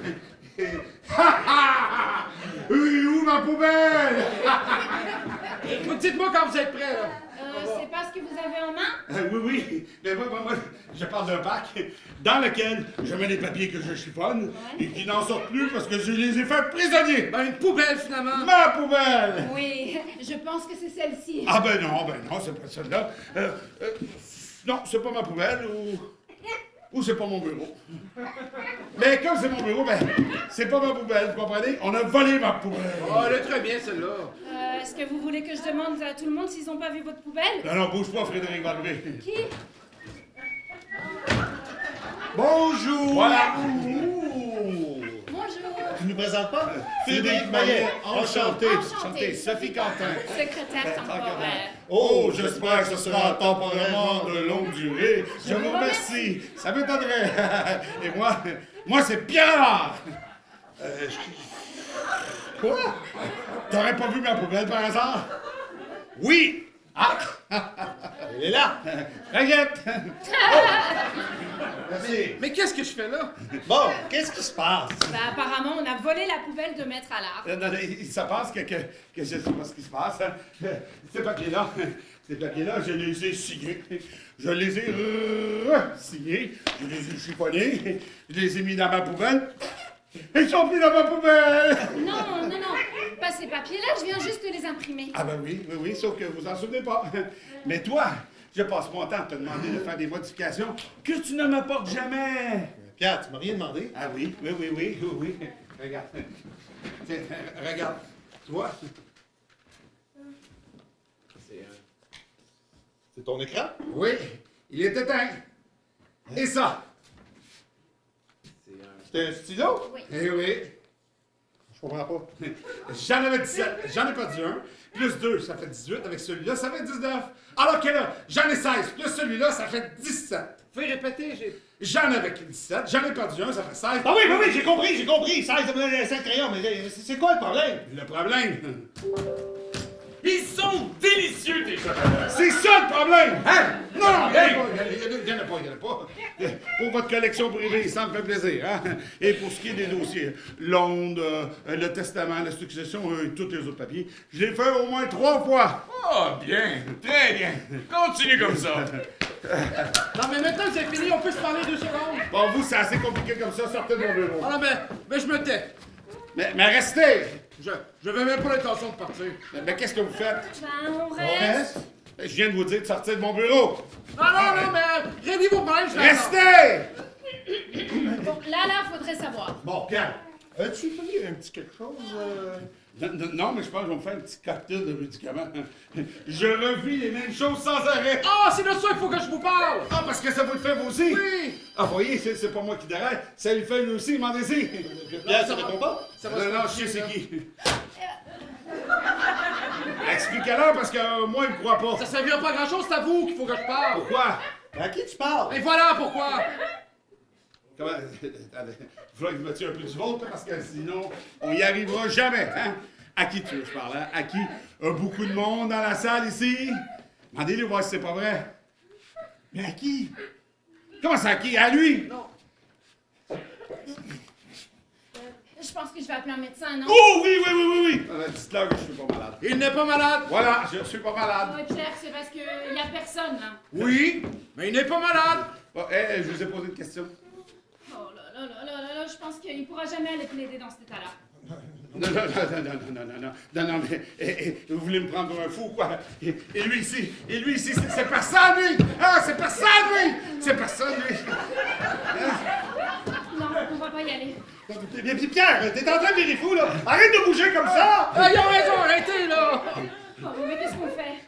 Où ma poubelle? Dites-moi quand vous êtes prêts, là. C'est pas ce que vous avez en main? Oui. Mais moi, je parle d'un bac dans lequel je mets les papiers que je chiffonne et qui n'en sortent plus parce que je les ai fait prisonniers. Ben, une poubelle, finalement. Ma poubelle! Oui, je pense que c'est celle-ci. Ah ben non, c'est pas celle-là. Non, c'est pas ma poubelle ou c'est pas mon bureau. Mais comme c'est mon bureau, ben, c'est pas ma poubelle, vous comprenez? On a volé ma poubelle. Oh, elle est très bien, celle-là. Est-ce que vous voulez que je demande à tout le monde s'ils n'ont pas vu votre poubelle? Non, bouge pas, Frédéric va lever. Qui? Bonjour! Voilà! Bonjour. Tu nous présentes pas? Frédéric Maillet, enchanté. Enchanté. Sophie Quentin. Secrétaire temporaire. Oh, j'espère que ce sera temporairement de longue durée. Je vous remercie. Ça m'étonnerait. Et moi c'est Pierre! Quoi? T'aurais pas vu ma poubelle par hasard? Oui! Ah! Elle est là. Regarde! Merci. Mais qu'est-ce que je fais là? Bon, qu'est-ce qui se passe? Bah, apparemment, on a volé la poubelle de Maître Allard. Non, ça passe que je sais pas ce qui se passe. Ces papiers-là, je les ai signés. Je les ai signés. Je les ai chiffonnés. Je les ai mis dans ma poubelle. Ils sont plus dans ma poubelle! Non, pas ces papiers-là, je viens juste de les imprimer. Ah ben oui, sauf que vous en souvenez pas. Mais toi, je passe mon temps à te demander de faire des modifications que tu ne m'apportes jamais. Pierre, tu m'as rien demandé? Ah oui. Regarde. Tiens, regarde. Tu vois? C'est ton écran? Oui, il est éteint. Et ça? C'est un stylo? Eh oui. Je comprends pas. J'en avais 17, j'en ai perdu un. Plus 2, ça fait 18. Avec celui-là, ça fait 19. Alors que là, j'en ai 16. Plus celui-là, ça fait 17. Faut y répéter, J'en avais 17. J'en ai perdu un, ça fait 16. Ah oui, j'ai compris. Ça, c'est le crayon, mais c'est quoi le problème? Le problème, Ils sont délicieux, tes chocolats! c'est ça le problème! Hein? Non, Hey! il y en a pas. Pour votre collection privée, ça me fait plaisir. Hein? Et pour ce qui est des dossiers, l'onde, le testament, la succession et tous les autres papiers, je l'ai fait au moins 3 fois. Ah, bien, très bien. Continue comme ça. Non, mais maintenant que c'est fini, on peut se parler 2 secondes. Bon, vous, c'est assez compliqué comme ça, sortez de mon bureau. Ah non, mais je me tais. Mais restez! Je vais même pas l'intention de partir. Mais qu'est-ce que vous faites? Ben, on reste. Je viens de vous dire de sortir de mon bureau. Non, mais réglez vos problèmes, je vais Restez! Bon, là, faudrait savoir. Bon, Pierre, As-tu pris un petit quelque chose? Non, mais je pense que je vais me faire un petit cocktail de médicaments. Je revis les mêmes choses sans arrêt. Ah, c'est de ça qu'il faut que je vous parle! Ah, parce que ça vous le fait vous aussi? Oui! Ah, voyez, c'est pas moi qui déraille, ça lui fait lui aussi, il m'en désire. Pierre, ça répond pas? Ça va Non, se non, je passer, sais c'est là. qui. Expliquez-leur parce que moi, il me croit pas. Ça servira pas à grand chose, c'est à vous qu'il faut que je parle! Pourquoi? À qui tu parles? Et voilà pourquoi! Comment? Attendez, il faudrait que vous mettiez un peu du vôtre, parce que sinon, on y arrivera jamais, hein? À qui tu veux que je parle, hein? À qui? Beaucoup de monde dans la salle ici? Demandez-lui voir si c'est pas vrai. Mais à qui? Comment ça, à qui? À lui? Non. Je pense que je vais appeler un médecin, non? Oh oui, oui, oui, oui, oui! Dites-leur que je suis pas malade. Il n'est pas malade! Voilà, je suis pas malade. Ouais, Pierre, c'est parce qu'il y a personne, là. Oui, mais il n'est pas malade! Bon, je vous ai posé une question. Oh là là là là là là, je pense qu'il pourra jamais aller plaider dans cet état-là. Non, non, non, non, non, non, non, non, non, non, mais vous voulez me prendre pour un fou, quoi? Et lui ici, c'est personne, lui! Ah, c'est personne, lui! C'est personne, lui! Non, on va pas y aller. Mais Pierre, t'es en train de virer fou, là! Arrête de bouger comme ça! Ah, ils ont raison, arrêtez, là! Oh, mais qu'est-ce qu'on fait?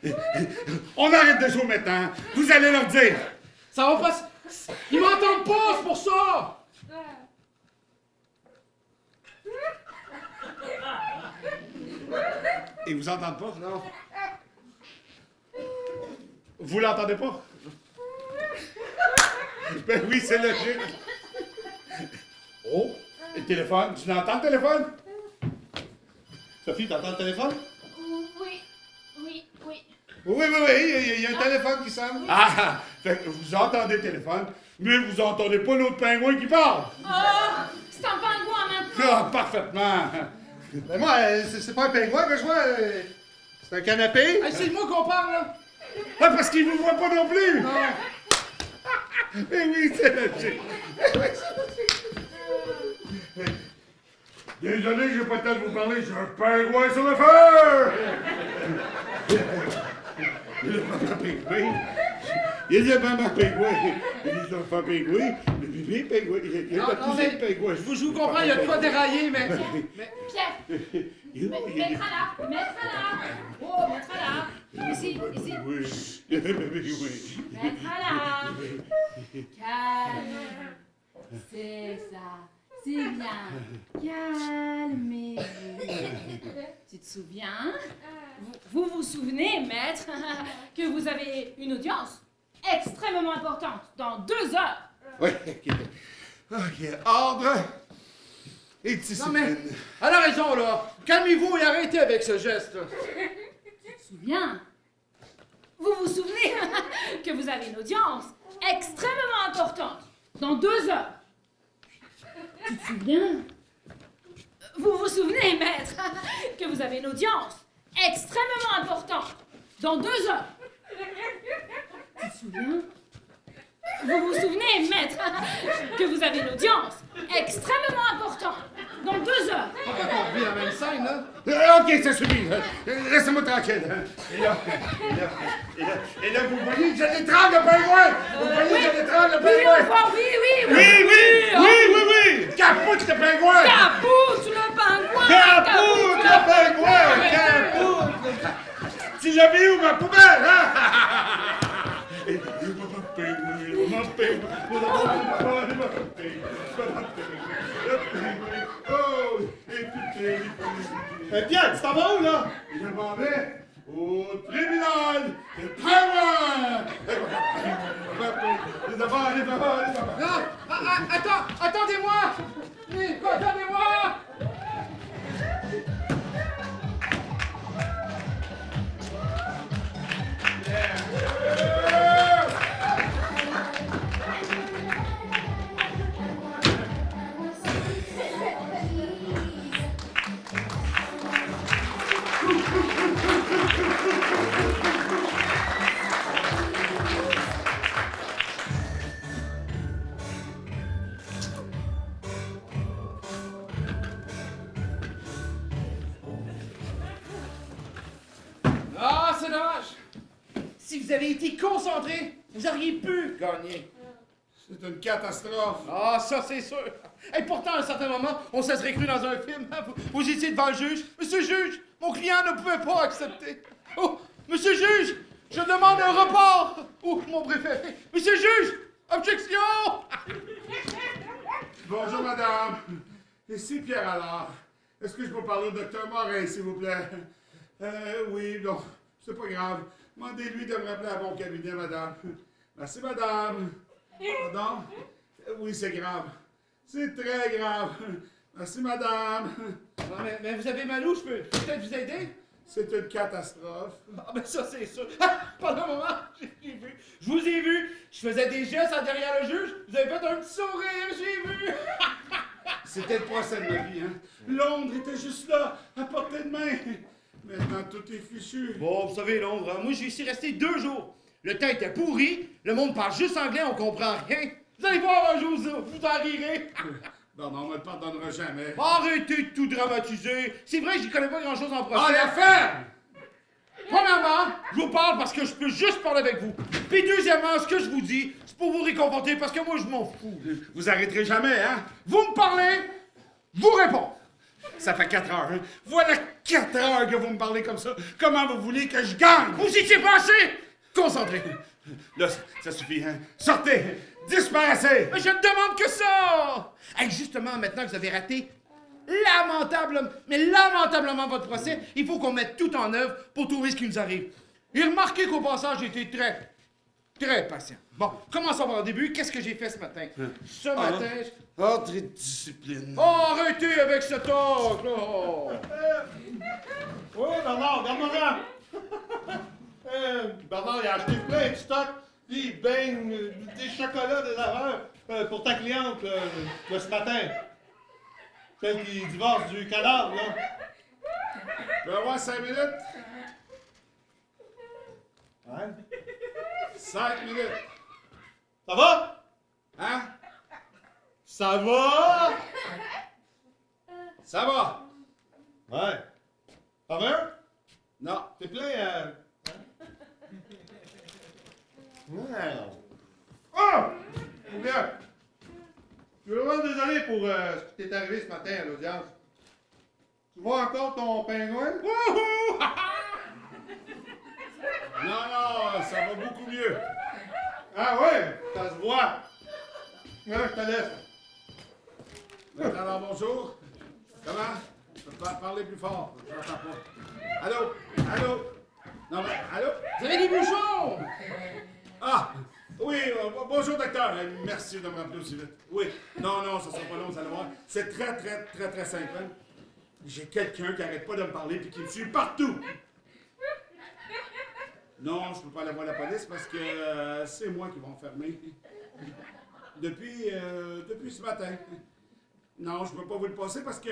On arrête de jouer maintenant! Vous allez leur dire! Ça va pas... Ils m'entendent pas, c'est pour ça! Ils vous entendent pas? Non. Vous l'entendez pas? Ben oui, c'est logique. Oh, le téléphone. Tu l'entends, le téléphone? Sophie, t'entends le téléphone? Oui, oui, oui. Oui, oui, oui, il y a un téléphone qui sonne. Ah, fait que vous entendez le téléphone, mais vous entendez pas l'autre pingouin qui parle. Oh, c'est un pingouin maintenant. Ah, parfaitement. Mais moi, c'est pas un pingouin que je vois. C'est un canapé. Hey, c'est de moi qu'on parle, là! Ah, parce qu'il vous voit pas non plus. Non! Eh oui, c'est logique. Désolé, j'ai pas le temps de vous parler, j'ai un pingouin sur le feu! Il est pas pingouin. Il est pas ma pingouin. Il est pas pingouin. Le bébé pingouin. Il est Non, pas non, tous mais les pingouins. je vous comprends, il y a de quoi dérailler, mais... Pierre, Il mettre là, mettre là. Oh, mettre là. Ici, ici. Oui. Oui. Mettre là. Calme. C'est ça. C'est bien. Calmez-vous. Tu te souviens? Vous vous souvenez, maître, que vous avez une audience extrêmement importante dans 2 heures. Oui, ok. Ordre et Non, discipline. mais... Elle a raison, là! Calmez-vous et arrêtez avec ce geste, là! Tu te souviens? Vous vous souvenez que vous avez une audience extrêmement importante dans 2 heures. Tu te souviens? Vous vous souvenez, maître, que vous avez une audience extrêmement importante dans 2 heures. Tu te souviens? Vous vous souvenez, maître, que vous avez une audience extrêmement importante dans 2 heures. Pourquoi qu'on vit la même scène, là? Ok, ça suffit. Laissez-moi tranquille. Et là, vous voyez que je l'étrangle le pingouin. Vous voyez que je l'étrangle le Oui, on pingouin. voit, oui. Oui. Capoute le pingouin. Capoute le pingouin. Capoute le pingouin. Capoute. Tu l'as mis où, ma poubelle, hein? Mon Pierre, tu t'en vas où, là? Je m'en vais au tribunal de pingouin. Les affaires. Non! Attendez-moi! Attendez-moi! Ah, c'est dommage! Si vous avez été concentré, vous auriez pu gagner. C'est une catastrophe. Ah, ça, c'est sûr. Et pourtant, à un certain moment, on se serait cru dans un film. Hein. Vous étiez devant le juge. Monsieur le juge, mon client ne pouvait pas accepter. Oh, monsieur le juge, je demande un report. Oh, mon préféré. Monsieur le juge, objection. Bonjour, madame. Ici Pierre Allard. Est-ce que je peux parler au docteur Morin, s'il vous plaît? Oui, non, c'est pas grave. Demandez-lui de me rappeler à mon cabinet, madame. Merci, madame. Pardon? Oui, c'est grave. C'est très grave. Merci, madame. Non, mais vous avez mal où? Je peux peut-être vous aider? C'est une catastrophe. Ah, ben ça, c'est sûr. Pendant un moment, j'ai vu. Je vous ai vu. Je faisais des gestes en derrière le juge. Vous avez fait un petit sourire, j'ai vu. C'était le procès de ma vie, hein. Londres était juste là, à portée de main. Maintenant, tout est fichu. Bon, vous savez, Londres, hein, moi, j'y suis resté 2 jours. Le temps était pourri. Le monde parle juste anglais, on comprend rien. Vous allez voir un jour, vous en rirez. Non, on me le pardonnera jamais. Arrêtez de tout dramatiser. C'est vrai, j'y connais pas grand-chose en Ah, procès. l'affaire! Premièrement, je vous parle parce que je peux juste parler avec vous. Puis deuxièmement, ce que je vous dis, c'est pour vous réconforter parce que moi, je m'en fous. Vous arrêterez jamais, hein? Vous me parlez, je vous réponds. Ça fait 4 heures, hein? Voilà 4 heures que vous me parlez comme ça. Comment vous voulez que je gagne? Vous y étiez pas assez. Concentrez. Là, ça suffit, hein? Sortez! Disparaissez! Mais je ne demande que ça. Hey, justement, maintenant que vous avez raté lamentablement votre procès, il faut qu'on mette tout en œuvre pour trouver ce qui nous arrive. Et remarquez qu'au passage, j'ai été très patient. Bon, commençons par le début. Qu'est-ce que j'ai fait ce matin? Ce matin... Ordre et discipline. Oh, arrêtez avec ce talk, là! Oui, Bernard, regarde-moi. Bernard, il a acheté plein de stock, des beignes, des chocolats, des affaires pour ta cliente là, ce matin. Celle qui divorce du cadavre, là. Je vais avoir 5 minutes. Ouais. 5 minutes. Ça va? Hein? Ça va? Ça va? Ouais. Ça va? Non. T'es plein, Ouais. Oh! Bien. Je suis vraiment désolé pour ce qui t'est arrivé ce matin à l'audience. Tu vois encore ton pingouin? Wouhou! Non, ça va beaucoup mieux. Ah ouais, ça se voit. Ouais, je te laisse. Alors, bonjour. Comment? Je peux pas parler plus fort. Je n'entends pas. Allô? Allô? Non, mais, allô? Vous avez des bouchons! Ah! Oui, bonjour, docteur. Merci de me rappeler aussi vite. Oui. Non, ça sera pas long, vous allez voir. C'est très simple. Hein? J'ai quelqu'un qui arrête pas de me parler puis qui me suit partout. Non, je peux pas aller voir la police parce que c'est moi qui vais enfermer. Depuis ce matin. Non, je peux pas vous le passer parce que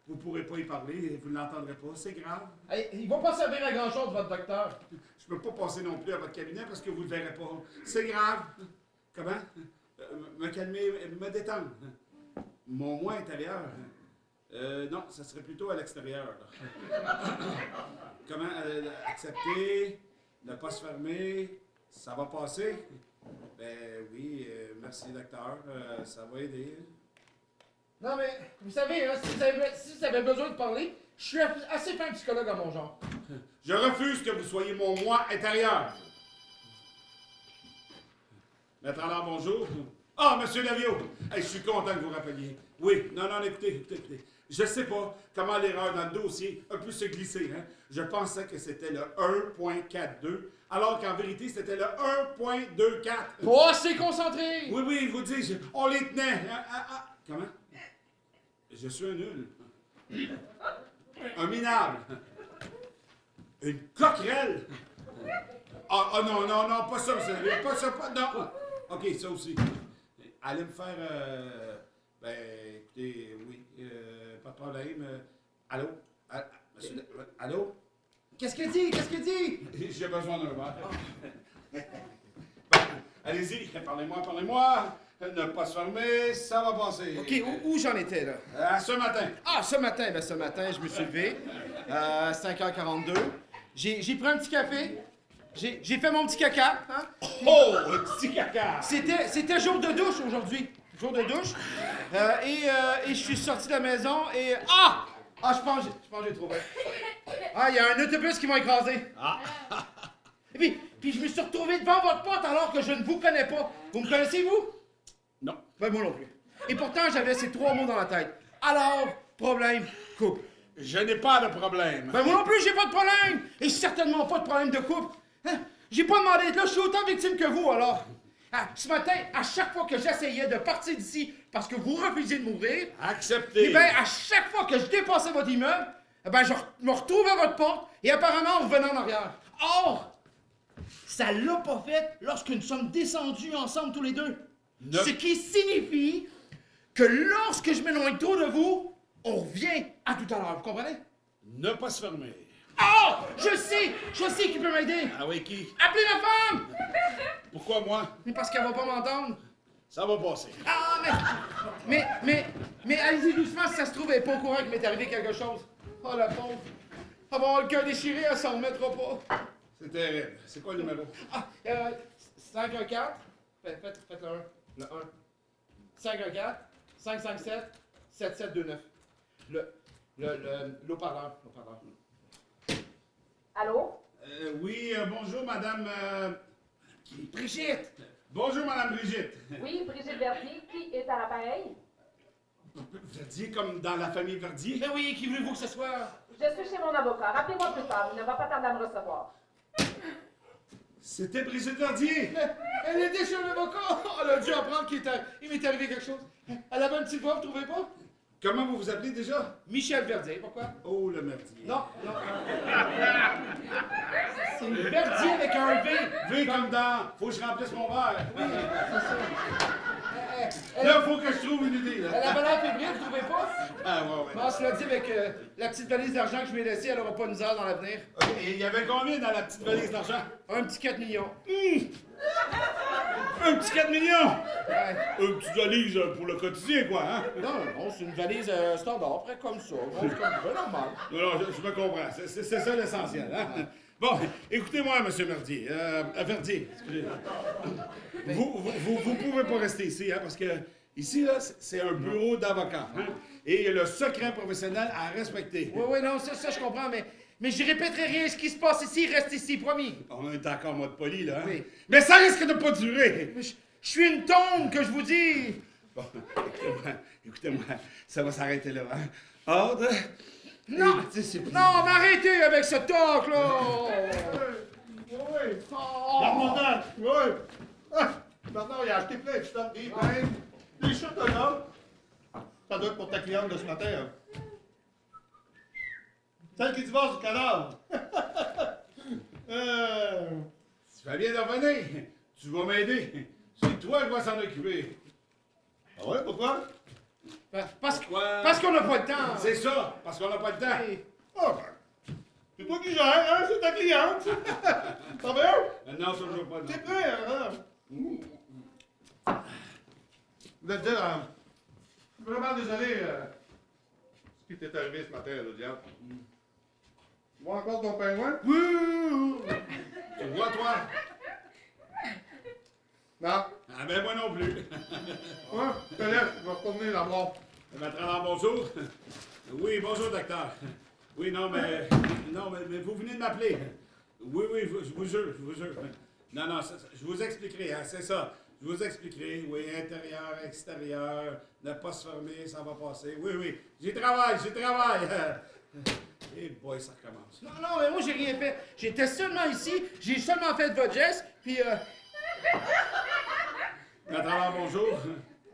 vous pourrez pas y parler, vous ne l'entendrez pas, c'est grave. Hey, ils vont pas servir à grand-chose, votre docteur. Je peux pas passer non plus à votre cabinet parce que vous le verrez pas. C'est grave. Comment? Me calmer, me détendre. Mon moi intérieur. Non, ça serait plutôt à l'extérieur. Comment? Accepter, ne pas se fermer, ça va passer? Ben oui, merci docteur, ça va aider. Non, mais, vous savez, hein, si vous avez besoin de parler, je suis assez fin psychologue à mon genre. Je refuse que vous soyez mon moi intérieur. Maître Allard, bonjour. Ah, monsieur Davio! Hey, je suis content que vous rappeliez. Oui, non, écoutez. Je sais pas comment l'erreur dans le dossier a pu se glisser. Hein? Je pensais que c'était le 1.42, alors qu'en vérité, c'était le 1.24. Pas assez concentré! Oui, je vous dis, on les tenait. Comment? Je suis un nul. Un minable. Une coquerelle. Ah non, pas ça, vous savez. Pas ça, non. OK, ça aussi. Allez me faire, écoutez, oui, pas de problème. Allô? Monsieur, allô? Qu'est-ce qu'il dit? J'ai besoin d'un verre. Bon, allez-y, parlez-moi. Ne pas se fermer, ça va passer. OK, où j'en étais, là? Ce matin. Ah, ce matin, je me suis levé. 5h42. J'ai pris un petit café. J'ai fait mon petit caca, hein? Oh, un petit caca! C'était jour de douche aujourd'hui. Jour de douche. Et je suis sorti de la maison et... Ah! Ah, je pense que j'ai trouvé. Ah, il y a un autobus qui m'a écrasé. Ah! Et puis je me suis retrouvé devant votre porte alors que je ne vous connais pas. Vous me connaissez, vous? Non. Ben, moi non plus. Et pourtant, j'avais ces 3 mots dans la tête. Alors, problème, couple. Je n'ai pas de problème. Ben, moi non plus, j'ai pas de problème. Et certainement pas de problème de couple. Hein? J'ai pas demandé d'être là, je suis autant victime que vous, alors. Ah, ce matin, à chaque fois que j'essayais de partir d'ici parce que vous refusiez de m'ouvrir, Accepté. eh bien, à chaque fois que je dépassais votre immeuble, eh ben, je me retrouvais à votre porte et apparemment, on revenait en arrière. Or, ça l'a pas fait lorsque nous sommes descendus ensemble tous les deux. Ce qui signifie que lorsque je m'éloigne trop de vous, on revient à tout à l'heure. Vous comprenez? Ne pas se fermer. Oh! Je sais qui peut m'aider. Ah oui, qui? Appelez ma femme! Pourquoi moi? Mais parce qu'elle va pas m'entendre. Ça va passer. Ah, mais allez-y doucement si ça se trouve, elle est pas au courant qu'il m'est arrivé quelque chose. Oh, la pauvre. Elle va avoir le cœur déchiré, elle s'en remettra pas. C'est terrible. C'est quoi le numéro? Ah, 514. Faites le 1. Le 1. 514 557 7729. L'eau-parleur. Allô? Oui, bonjour, madame... Brigitte! Bonjour, madame Brigitte. Oui, Brigitte Verdier, qui est à l'appareil? Verdier comme dans la famille Verdier? Ben oui, qui voulez-vous que ce soit? Je suis chez mon avocat. Rappelez-moi plus tard, il ne va pas tarder à me recevoir. C'était Brigitte Verdier. Elle était chez l'avocat! Elle a dû apprendre qu'il m'est arrivé quelque chose. Elle avait une petite voix, vous trouvez pas? Comment vous vous appelez déjà? Michel Verdier, pourquoi? Oh, le merdier. Non. C'est Verdier avec un V. V comme dans... Faut que je remplisse mon verre. Oui, c'est ça. Là, faut que je trouve une idée, là. Elle avait l'air fébrile, vous trouvez pas? Ah, ouais. Bon, cela dit, avec la petite valise d'argent que je lui ai laissée, elle aura pas de misère dans l'avenir. OK, et il y avait combien dans la petite valise d'argent? Un petit 4 millions. Un petit 4 millions! Ouais. Une petite valise pour le quotidien, quoi, hein? Non, c'est une valise standard, près comme ça. Bon, c'est comme ça, normal. Non, je me comprends. C'est ça l'essentiel, hein? Bon, écoutez-moi, monsieur Verdier. Verdier, excusez. Vous pouvez pas rester ici, hein, parce que ici, là, c'est un bureau d'avocat, hein? Et il y a le secret professionnel à respecter. Oui, non, ça, je comprends, mais je répéterai rien. Ce qui se passe ici reste ici, promis. On est encore en mode poli, là, hein? Oui. Mais ça risque de pas durer! Mais je suis une tombe, que je vous dis. Bon, écoutez-moi, ça va s'arrêter là, hein? Ordre! Non, non, mais arrêtez avec ce talk, là. Oui. Oh. L'armandant, oui. Ah, maintenant, il a acheté plein de stuff, des pains, des chocolats. Ça doit être pour ta cliente de ce matin, hein. Celle qui divorce du cadavre. Tu vas bien de revenir. Tu vas m'aider. C'est toi qui vas s'en occuper. Ah ouais, pourquoi? Parce Pourquoi? qu'on n'a pas le temps. C'est ça, parce qu'on n'a pas le temps. Hey. Ah ben, c'est toi qui gères, hein, c'est ta cliente. Ça va? Non, ça, je veux pas. non. T'es prêt, hein? Je voulais te dire, je suis vraiment désolé ce qui t'est arrivé ce matin, là, diable. Tu vois encore ton pingouin? Tu vois, toi? Non. Ah ben, moi non plus. Ouais, je te laisse, je vais retourner là-bas. Maître, bonjour. Oui, bonjour, docteur. Oui, non, mais vous venez de m'appeler. Oui, je vous jure. Non, je vous expliquerai, hein, c'est ça. Je vous expliquerai, oui, intérieur, extérieur, ne pas se fermer, ça va passer. Oui, j'y travaille. Eh boy, ça recommence. Non, mais moi, j'ai rien fait. J'étais seulement ici, j'ai seulement fait votre geste, puis Maître, bonjour.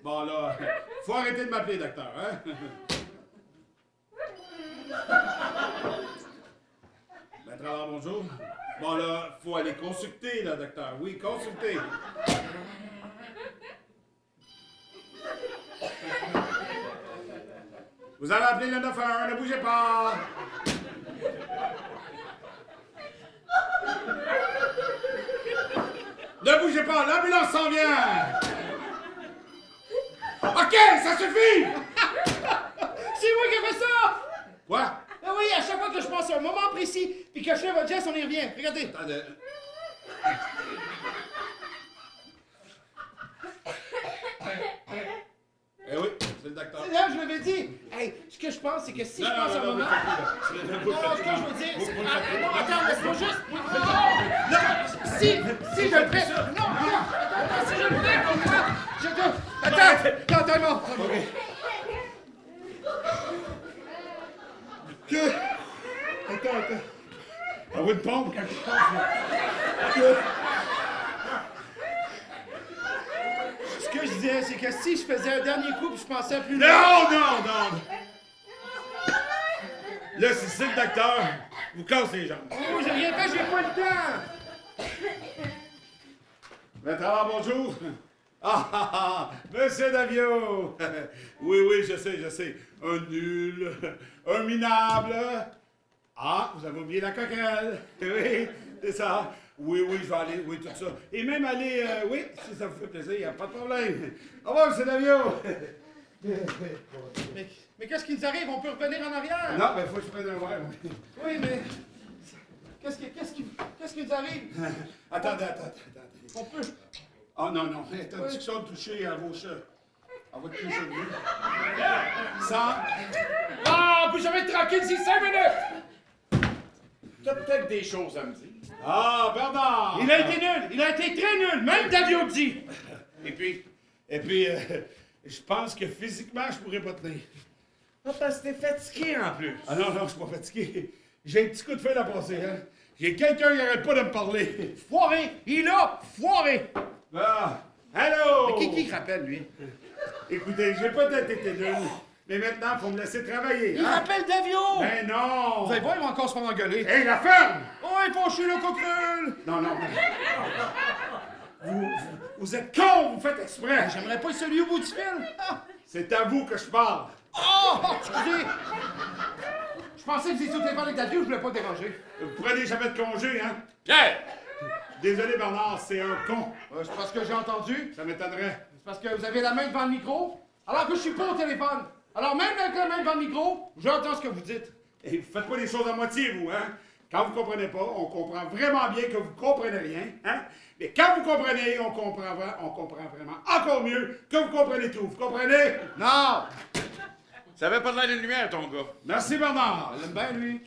Bon, là, faut arrêter de m'appeler, docteur, hein? Maître, bonjour. Bon, là, faut aller consulter, là, docteur. Oui, consulter. Vous allez appeler le 911, ne bougez pas. Ne bougez pas, l'ambulance s'en vient. OK, ça suffit. c'est moi qui ai fait ça! Quoi? Ah oui, à chaque fois que je pense à un moment précis, puis que je fais votre geste, on y revient. Regardez. Attendez. Eh oui, c'est le docteur. Là, je l'avais dit. Hey, ce que je pense, c'est que si je pense à un moment... Non, ce que je veux dire, c'est... non, attends, laisse-moi juste... Non, si je le fais... Non, attends, si je le fais, pourquoi? Attends, Attends. Ah oui, une pompe, quelque chose. Ce que je disais, c'est que si je faisais un dernier coup puis je pensais à plus Non. Là, c'est le docteur. Vous cassez les jambes. Oh, j'ai rien fait, j'ai pas le temps! Maître Allard, bonjour. Monsieur Davio. Oui, je sais. Un nul, un minable. Ah, vous avez oublié la coquerelle. Oui, c'est ça. Oui, je vais aller, oui, tout ça. Et même aller, oui, si ça vous fait plaisir, il n'y a pas de problème. Au revoir, monsieur Davio. Mais qu'est-ce qui nous arrive? On peut revenir en arrière? Non, mais il faut que je prenne un verre, oui. Oui, mais... Qu'est-ce qui nous arrive? Attendez. On peut... Oh non, interdiction de toucher à vos cheveux. À votre cheveux. Sans... Ah, on peut jamais être tranquille d'ici 5 minutes! T'as peut-être des choses à me dire. Ah, Bernard! Il a été nul! Il a été très nul! Même Davio le dit! Et puis, je pense que physiquement, je pourrais pas tenir. Ah, parce que t'es fatigué en plus. Ah non, je suis pas fatigué. J'ai un petit coup de feu à passer, hein. J'ai quelqu'un qui arrête pas de me parler. Foiré! Il a foiré! Ah, allô? Qui rappelle, lui? Écoutez, j'ai peut-être été nul, mais maintenant, faut me laisser travailler, Il hein? rappelle Davio! Ben non! Vous allez voir, il va encore se faire engueuler. Hé, la ferme! Oh, il faut chier le coquerel! Non. Vous êtes con, vous faites exprès. J'aimerais pas être celui au bout du fil. Ah. C'est à vous que je parle. Oh! Excusez! Je pensais que vous étiez au téléphone avec Davio, je voulais pas déranger. Vous prenez jamais de congé, hein? Pierre! Désolé, Bernard, c'est un con. C'est parce que j'ai entendu. Ça m'étonnerait. C'est parce que vous avez la main devant le micro, alors que je suis pas au téléphone. Alors même avec la main devant le micro, j'entends ce que vous dites. Et vous faites pas les choses à moitié, vous, hein? Quand vous comprenez pas, on comprend vraiment bien que vous comprenez rien, hein? Mais quand vous comprenez, on comprend vraiment encore mieux que vous comprenez tout. Vous comprenez? Non! Ça avait pas de l'air d'une lumière, ton gars. Merci, Bernard. Il aime bien, lui.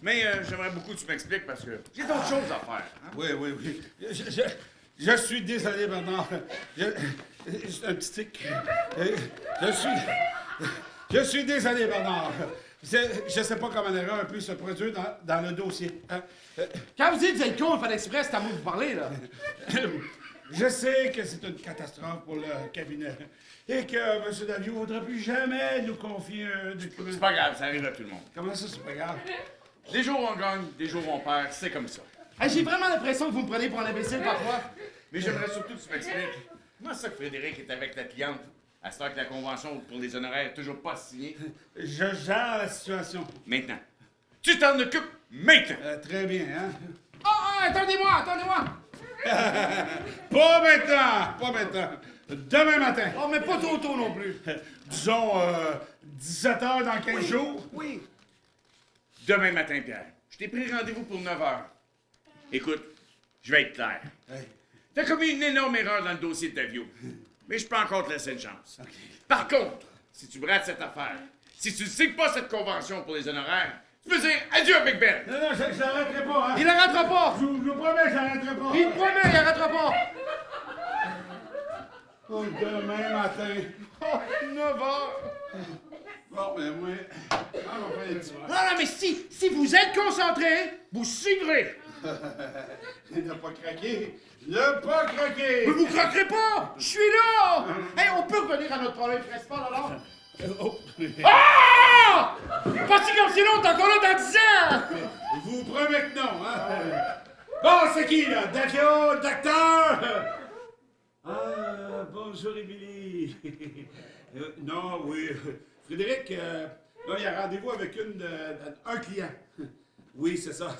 Mais j'aimerais beaucoup que tu m'expliques parce que j'ai d'autres choses à faire. Hein? Oui. Je suis désolé, Bernard. C'est un petit tic. Je suis désolé, Bernard. Je sais pas comment une erreur peut se produire dans le dossier. Hein? Quand vous dites que vous êtes con, il fallait exprès, c'est à moi de vous parler, là. Je sais que c'est une catastrophe pour le cabinet et que M. Davio ne voudra plus jamais nous confier un document. C'est pas grave, ça arrive à tout le monde. Comment ça, c'est pas grave? Des jours on gagne, des jours on perd, c'est comme ça. Hey, j'ai vraiment l'impression que vous me prenez pour un imbécile parfois. Mais j'aimerais surtout que tu m'expliques. Comment ça que Frédéric est avec la cliente à ce temps que la convention pour les honoraires n'est toujours pas signée? Je gère la situation. Maintenant. Tu t'en occupes maintenant! Très bien, hein? Oh, attendez-moi! Pas maintenant! Demain matin. Oh, mais pas trop tôt non plus. Disons, 17h dans 15 jours. Oui. Demain matin, Pierre. Je t'ai pris rendez-vous pour 9h. Écoute, je vais être clair. Hey. T'as commis une énorme erreur dans le dossier de Davio. Mais je peux encore te laisser une chance. Par contre, si tu brates cette affaire, si tu ne signes pas cette convention pour les honoraires, tu peux dire adieu à Big Ben. Non, je l'arrêterai pas, hein? Il l'arrêtera pas! Je vous promets, je l'arrêterai pas. Il promet, il arrêtera pas! Oh, demain matin. Oh, 9h! Bon, ben moi, on va faire un petit Non, mais si vous êtes concentré, vous signerez! Ne pas craquer. Ne pas craquer. Mais vous croquerez pas! Je suis là! Hey, on peut revenir à notre problème principal alors? Oh. Ah! Pas-tu comme sinon, t'es encore là dans 10 ans! Je vous promets que non, hein? Bon, c'est qui, là? Davio, docteur? Ah, bonjour, Émilie. Non, oui. Frédéric, là, il y a rendez-vous avec un client. Oui, c'est ça.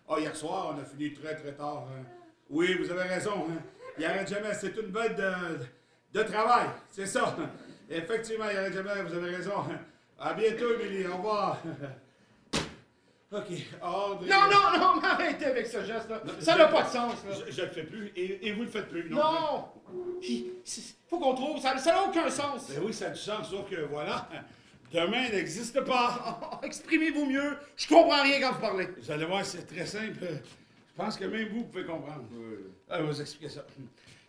Ah, hier soir, on a fini très tard. Hein. Oui, vous avez raison. Hein. Il arrête jamais. C'est une bête de travail. C'est ça. Effectivement, il arrête jamais. Vous avez raison. À bientôt, Émilie. Au revoir. OK. André. Non, non, non, mais arrêtez avec ce geste-là. Ça n'a pas de sens, là. Je le fais plus et vous le faites plus. Non! Faut qu'on trouve, ça n'a aucun sens. Ben oui, ça a du sens, sauf que voilà, demain n'existe pas. Oh, exprimez-vous mieux, je comprends rien quand vous parlez. Vous allez voir, c'est très simple. Je pense que même vous pouvez comprendre. Ah, je vais vous expliquer ça.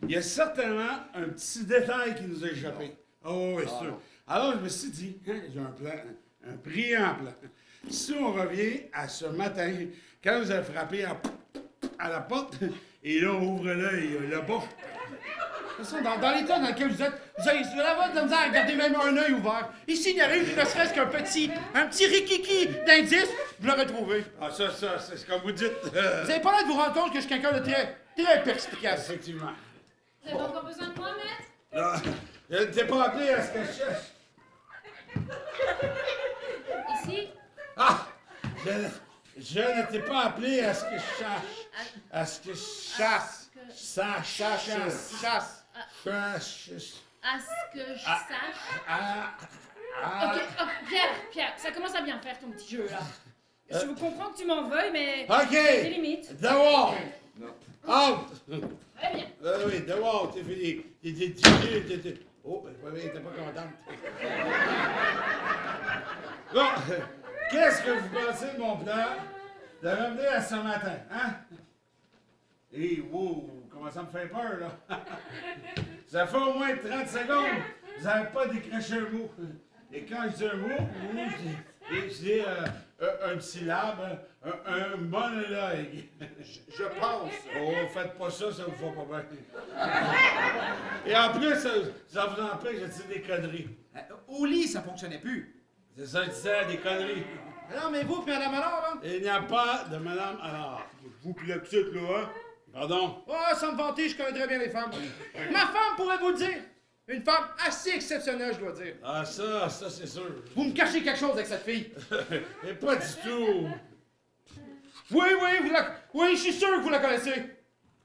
Il y a certainement un petit détail qui nous a échappé. Oh, oui, sûr. Alors, je me suis dit, j'ai un plan, un brillant plan. Si on revient à ce matin, quand vous avez frappé à la porte, et là, on ouvre l'œil là-bas. De toute façon, dans l'état dans lequel vous êtes, vous allez avoir de la misère à garder même un œil ouvert. Ici, il y arrive ne serait-ce qu'un petit rikiki d'indice, vous l'aurez trouvé. Ah, ça, c'est ce que vous dites. Vous avez pas l'air de vous rendre compte que je suis quelqu'un de très perspicace. Effectivement. Vous avez encore besoin de moi, maître? Non, je ne t'ai pas appelé à ce que je cherche. Ici? Ah! Je ne t'ai pas appelé à ce que je cherche. À ce que je chasse. Chasse. À ce que je sache. Ok, Pierre, ça commence à bien faire ton petit jeu, là. Je vous comprends que tu m'en veuilles, mais... OK! Des limites. Dehors! Out! Très bien. Oui, dehors, c'est fini. T'es tiré, t'es... Oh, ben, t'es pas contente. Bon, qu'est-ce que vous pensez de mon plan de revenir à ce matin, hein? Hé, wow, comment ça me fait peur, là? Ça fait au moins 30 secondes, vous n'avez pas décroché un mot. Et quand je dis un mot, je dis une syllabe, un monologue. Je pense. Oh, faites pas ça, ça vous fait pas bien. Et en plus, ça vous empêche de dire des conneries. Au lit, ça fonctionnait plus. C'est ça, je disais, des conneries. Non, mais vous, puis Madame alors, là? Il n'y a pas de Madame alors. Vous puis la petite, là, hein? Pardon? Oh, sans me vanter, je connais très bien les femmes. Ma femme pourrait vous le dire. Une femme assez exceptionnelle, je dois dire. Ah, ça, c'est sûr. Vous me cachez quelque chose avec cette fille. Et pas du tout. Oui, oui, je suis sûr que vous la connaissez.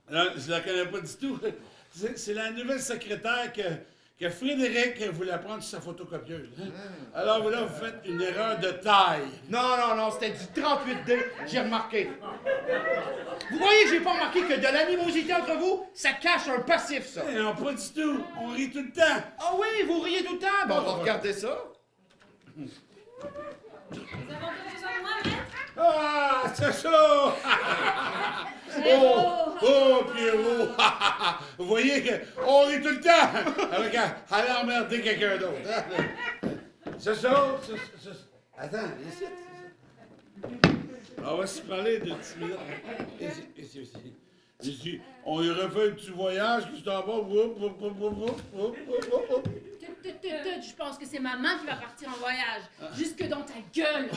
Non, je la connais pas du tout. C'est la nouvelle secrétaire que Frédéric voulait prendre sur sa photocopieuse. Hein? Alors là, vous faites une erreur de taille. Non, c'était du 38D, j'ai remarqué. Vous voyez que j'ai pas remarqué que de l'animosité entre vous, ça cache un passif, ça. Eh non, pas du tout. On rit tout le temps. Ah oui, vous riez tout le temps. Bon, on va regarder ça. Vous avez encore besoin de moi, maître? Ah, c'est chaud! Oh, Pierrot! Vous voyez qu'on rit tout le temps avec aller emmerder quelqu'un d'autre. Hein? C'est ça? Attends, ici. On va se parler de 10 minutes. Ici. On y refait un petit voyage qui s'en va. Je pense que c'est ma main qui va partir en voyage. Jusque dans ta gueule.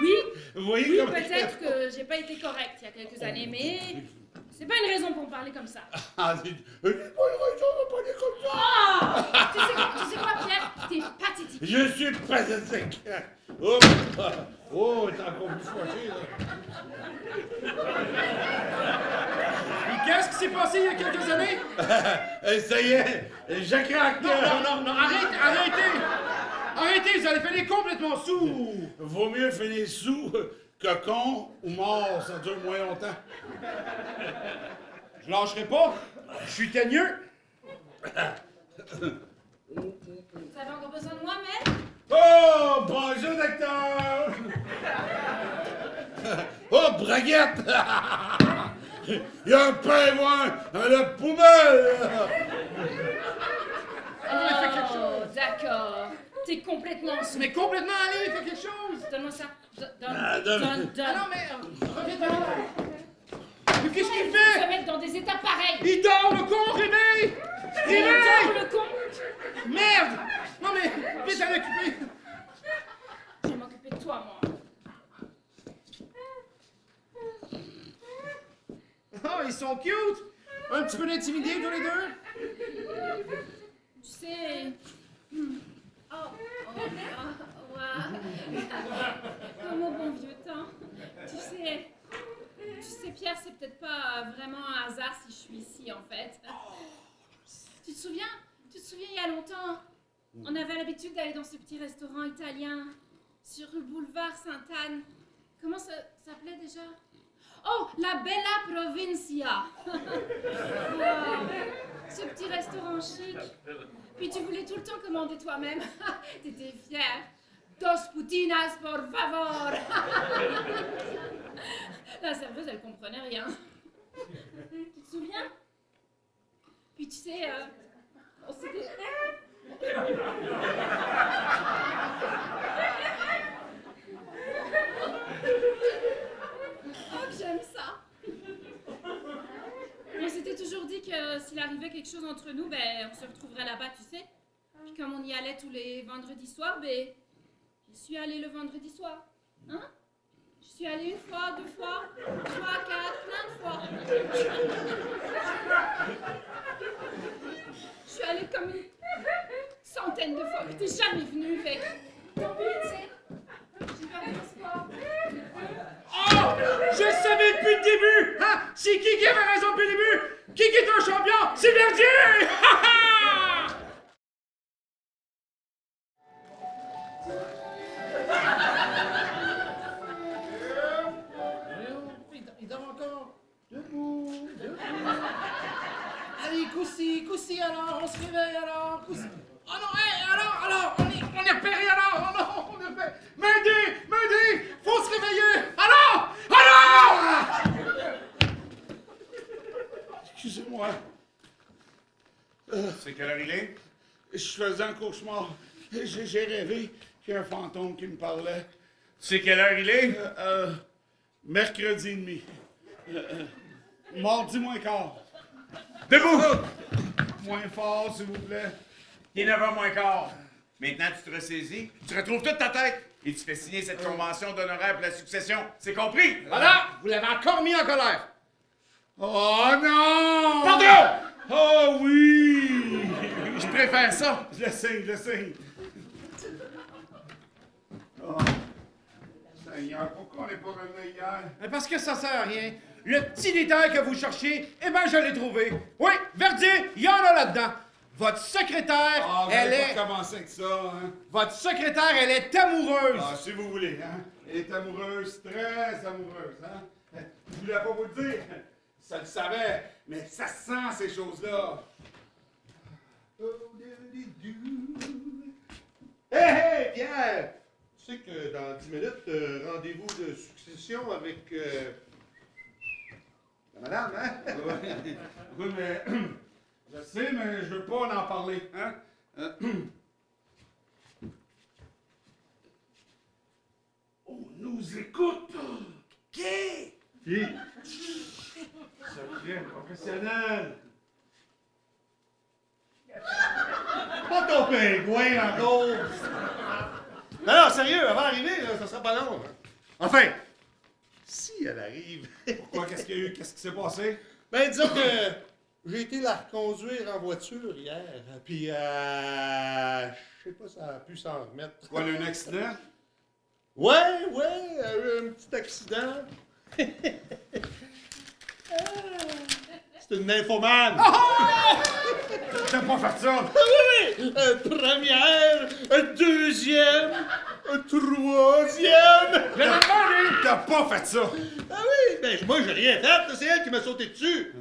Oui, Vous voyez oui, comment... peut-être que j'ai pas été correcte il y a quelques années, mais c'est pas une raison pour me parler comme ça. Ah, c'est pas une raison de parler comme ça! Oh, tu sais quoi, Pierre? T'es pathétique. Je suis pathétique! Oh, t'es encore plus fâché, là. Et qu'est-ce qui s'est passé il y a quelques années? Ça y est, je craque! Non, arrêtez! Arrêtez, vous allez finir complètement sous! Vaut mieux finir sous que con ou mort, ça dure moins longtemps. Je lâcherai pas, je suis teigneux. Vous avez encore besoin de moi, maître? Oh, bonjour, docteur! Oh, braguette! Il y a un pingouin dans la poubelle! Oh, d'accord. T'es complètement sous. Mais complètement allé, fais quelque chose! Donne-moi ça. Donne. Ah, donne. Ah non, mais reviens de là! Mais qu'est-ce qu'il Se fait? mettre dans des états pareils. Il dort, le con, réveille! Il Réveille! dort, le con. Merde! Non mais, vite à l'occuper! Je vais m'occuper de toi, moi. Oh, ils sont cute! Un petit peu d'intimidés tous les deux? Tu sais. Comme au bon vieux temps. Tu sais, Pierre, c'est peut-être pas vraiment un hasard si je suis ici, en fait. Tu te souviens, il y a longtemps, on avait l'habitude d'aller dans ce petit restaurant italien. sur le boulevard Sainte-Anne. Comment ça s'appelait déjà? Oh, la Bella Provincia. Wow. Ce petit restaurant chic. Puis tu voulais tout le temps commander toi-même. T'étais fière. Dos putinas, por favor. La serveuse, elle comprenait rien. Tu te souviens? Puis tu sais, on s'était... Oh, que j'aime ça! On s'était toujours dit que s'il arrivait quelque chose entre nous, ben, on se retrouverait là-bas, tu sais. Puis comme on y allait tous les vendredis soirs, ben, j'y suis allée le vendredi soir. Hein? Je suis allée une fois, 2 fois, 3, 4, plein de fois. Je suis allée comme une centaine de fois, puis t'es jamais venue, fait que... Tant pis, tu sais. J'ai perdu l'espoir. Oh! Je le savais depuis le début! Hein? C'est qui avait raison depuis le début? Qui est un champion? C'est Verdier! Il dort encore. Debout, debout. Allez, coussi, alors, on se réveille, alors, coussi. Oh non, hey, alors, on est repéré, alors, oh non, on est repéré. M'aider, faut se réveiller, alors. Excusez-moi, C'est quelle heure il est? je faisais un cauchemar. J'ai rêvé qu'il y a un fantôme qui me parlait. C'est quelle heure il est? Mercredi et demi. Mardi moins quart. Debout! Moins fort, s'il vous plaît. Il est 9h moins quart. Maintenant, tu te ressaisis, tu retrouves toute ta tête et tu fais signer cette convention d'honoraires pour la succession. C'est compris? Voilà, vous l'avez encore mis en colère. Oh non! Pardon! Oh oui! Je préfère ça. Je le signe. Oh. Seigneur, pourquoi on n'est pas revenu hier? Mais parce que ça sert à rien. Le petit détail que vous cherchez, eh ben je l'ai trouvé. Oui, Verdier, il y en a là-dedans. Votre secrétaire, Ah, vous elle n'allez est... pas commencer avec ça, hein? Votre secrétaire, elle est amoureuse. Ah, si vous voulez, hein? Elle est amoureuse, très amoureuse, hein? Je voulais pas vous le dire. Ça le savait, mais ça sent ces choses-là. Hey, Pierre! Tu sais que dans 10 minutes, rendez-vous de succession avec la madame, hein? Oui, mais je sais, mais je veux pas en parler, hein? On nous écoute! Qui? Qui? Secret professionnel! Pas ton pingouin encore! Non, sérieux, elle va arriver, là, ça sera pas long. Hein. Enfin, si elle arrive. Pourquoi? Qu'est-ce qu'il y a eu? Qu'est-ce qui s'est passé? Ben, disons que j'ai été la reconduire en voiture hier, puis je sais pas, ça a pu s'en remettre. Quoi, un accident? Ouais, elle a eu un petit accident. C'est une nymphomane. T'as pas fait ça! Oui! Première, deuxième, troisième. Je l'ai demandé! T'as pas fait ça! Ah oui, ben moi j'ai rien fait, c'est elle qui m'a sauté dessus.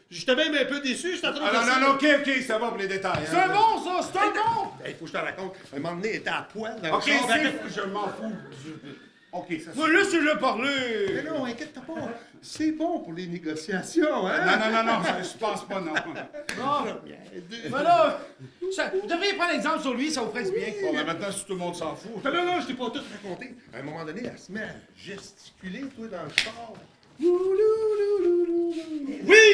J'étais même un peu déçu, j'étais en train de Ah non, ok, ça va pour les détails. C'est un bon, ça, c'est un bon. Il faut que je te raconte. Un moment donné, elle était à poil dans Ok, le char. je m'en fous. Ok, ça Moi, là, je l'ai parlé. Mais non, inquiète-toi pas. C'est bon pour les négociations, hein? Non, je pense pas, non. Non. Mais là, vous devriez prendre exemple sur lui, ça vous ferait du bien. Bon, ben maintenant, si tout le monde s'en fout. Non, je t'ai pas tout raconté. À un moment donné, elle se met à gesticuler, toi, dans le char. Oui,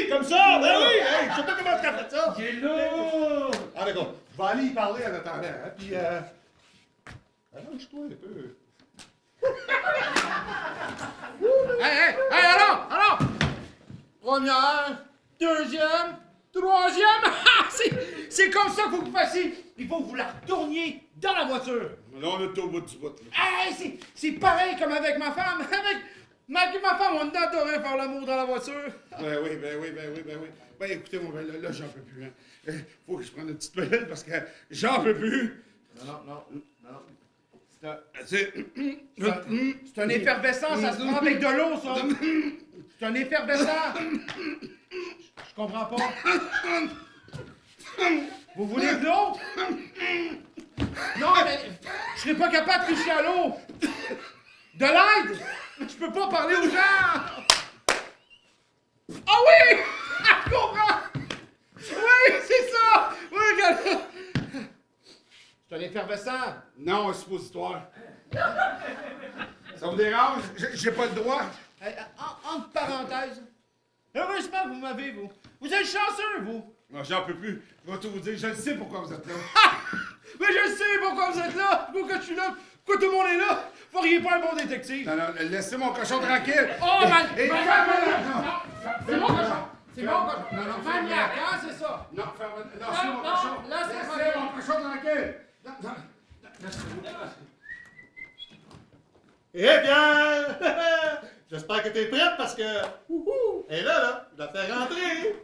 comme ça! Ben oui! Hey, je sais pas comment tu as fait ça! Il est là. Ah, d'accord. Je vais aller y parler en attendant, hein, puis allonge-toi un peu. Hey, alors! Première, deuxième, troisième. C'est comme ça qu'il faut que vous fassiez. Il faut que vous la retourniez dans la voiture. Là, on est au bout du bout. Là. Hey, c'est pareil comme avec ma femme. Avec ma femme, on adorait faire l'amour dans la voiture. Ben oui. Ben écoutez, là, j'en peux plus. Hein. Faut que je prenne une petite pilule parce que j'en peux plus. Non. C'est un effervescent, ça se prend avec de l'eau, ça. C'est un effervescent. Je comprends pas. Vous voulez de l'eau? Non, mais je serais pas capable de toucher à l'eau. De l'aide? Je peux pas parler aux gens. Ah oui! Je comprends! Oui, c'est ça! Oui, regarde! C'est un effervescent. Non, un suppositoire. Ça vous dérange? J'ai pas le droit. Entre parenthèses, heureusement que vous m'avez, vous. Vous êtes chanceux, vous. Non, j'en peux plus. Je vais tout vous dire. Je le sais pourquoi vous êtes là. Mais je sais pourquoi vous êtes là, pourquoi je suis là, pourquoi tout le monde est là. Vous feriez pas un bon détective. Non, non, laissez mon cochon tranquille. Oh, man! Et C'est mon cochon! C'est mon cochon! Non, non, Maniaque, hein, c'est ça? Non, lâchez mon cochon. là, c'est pas Laissez vrai. mon cochon tranquille. Non, non, laissez-moi. Eh bien, j'espère que t'es prête parce que, elle est là, je la fais rentrer.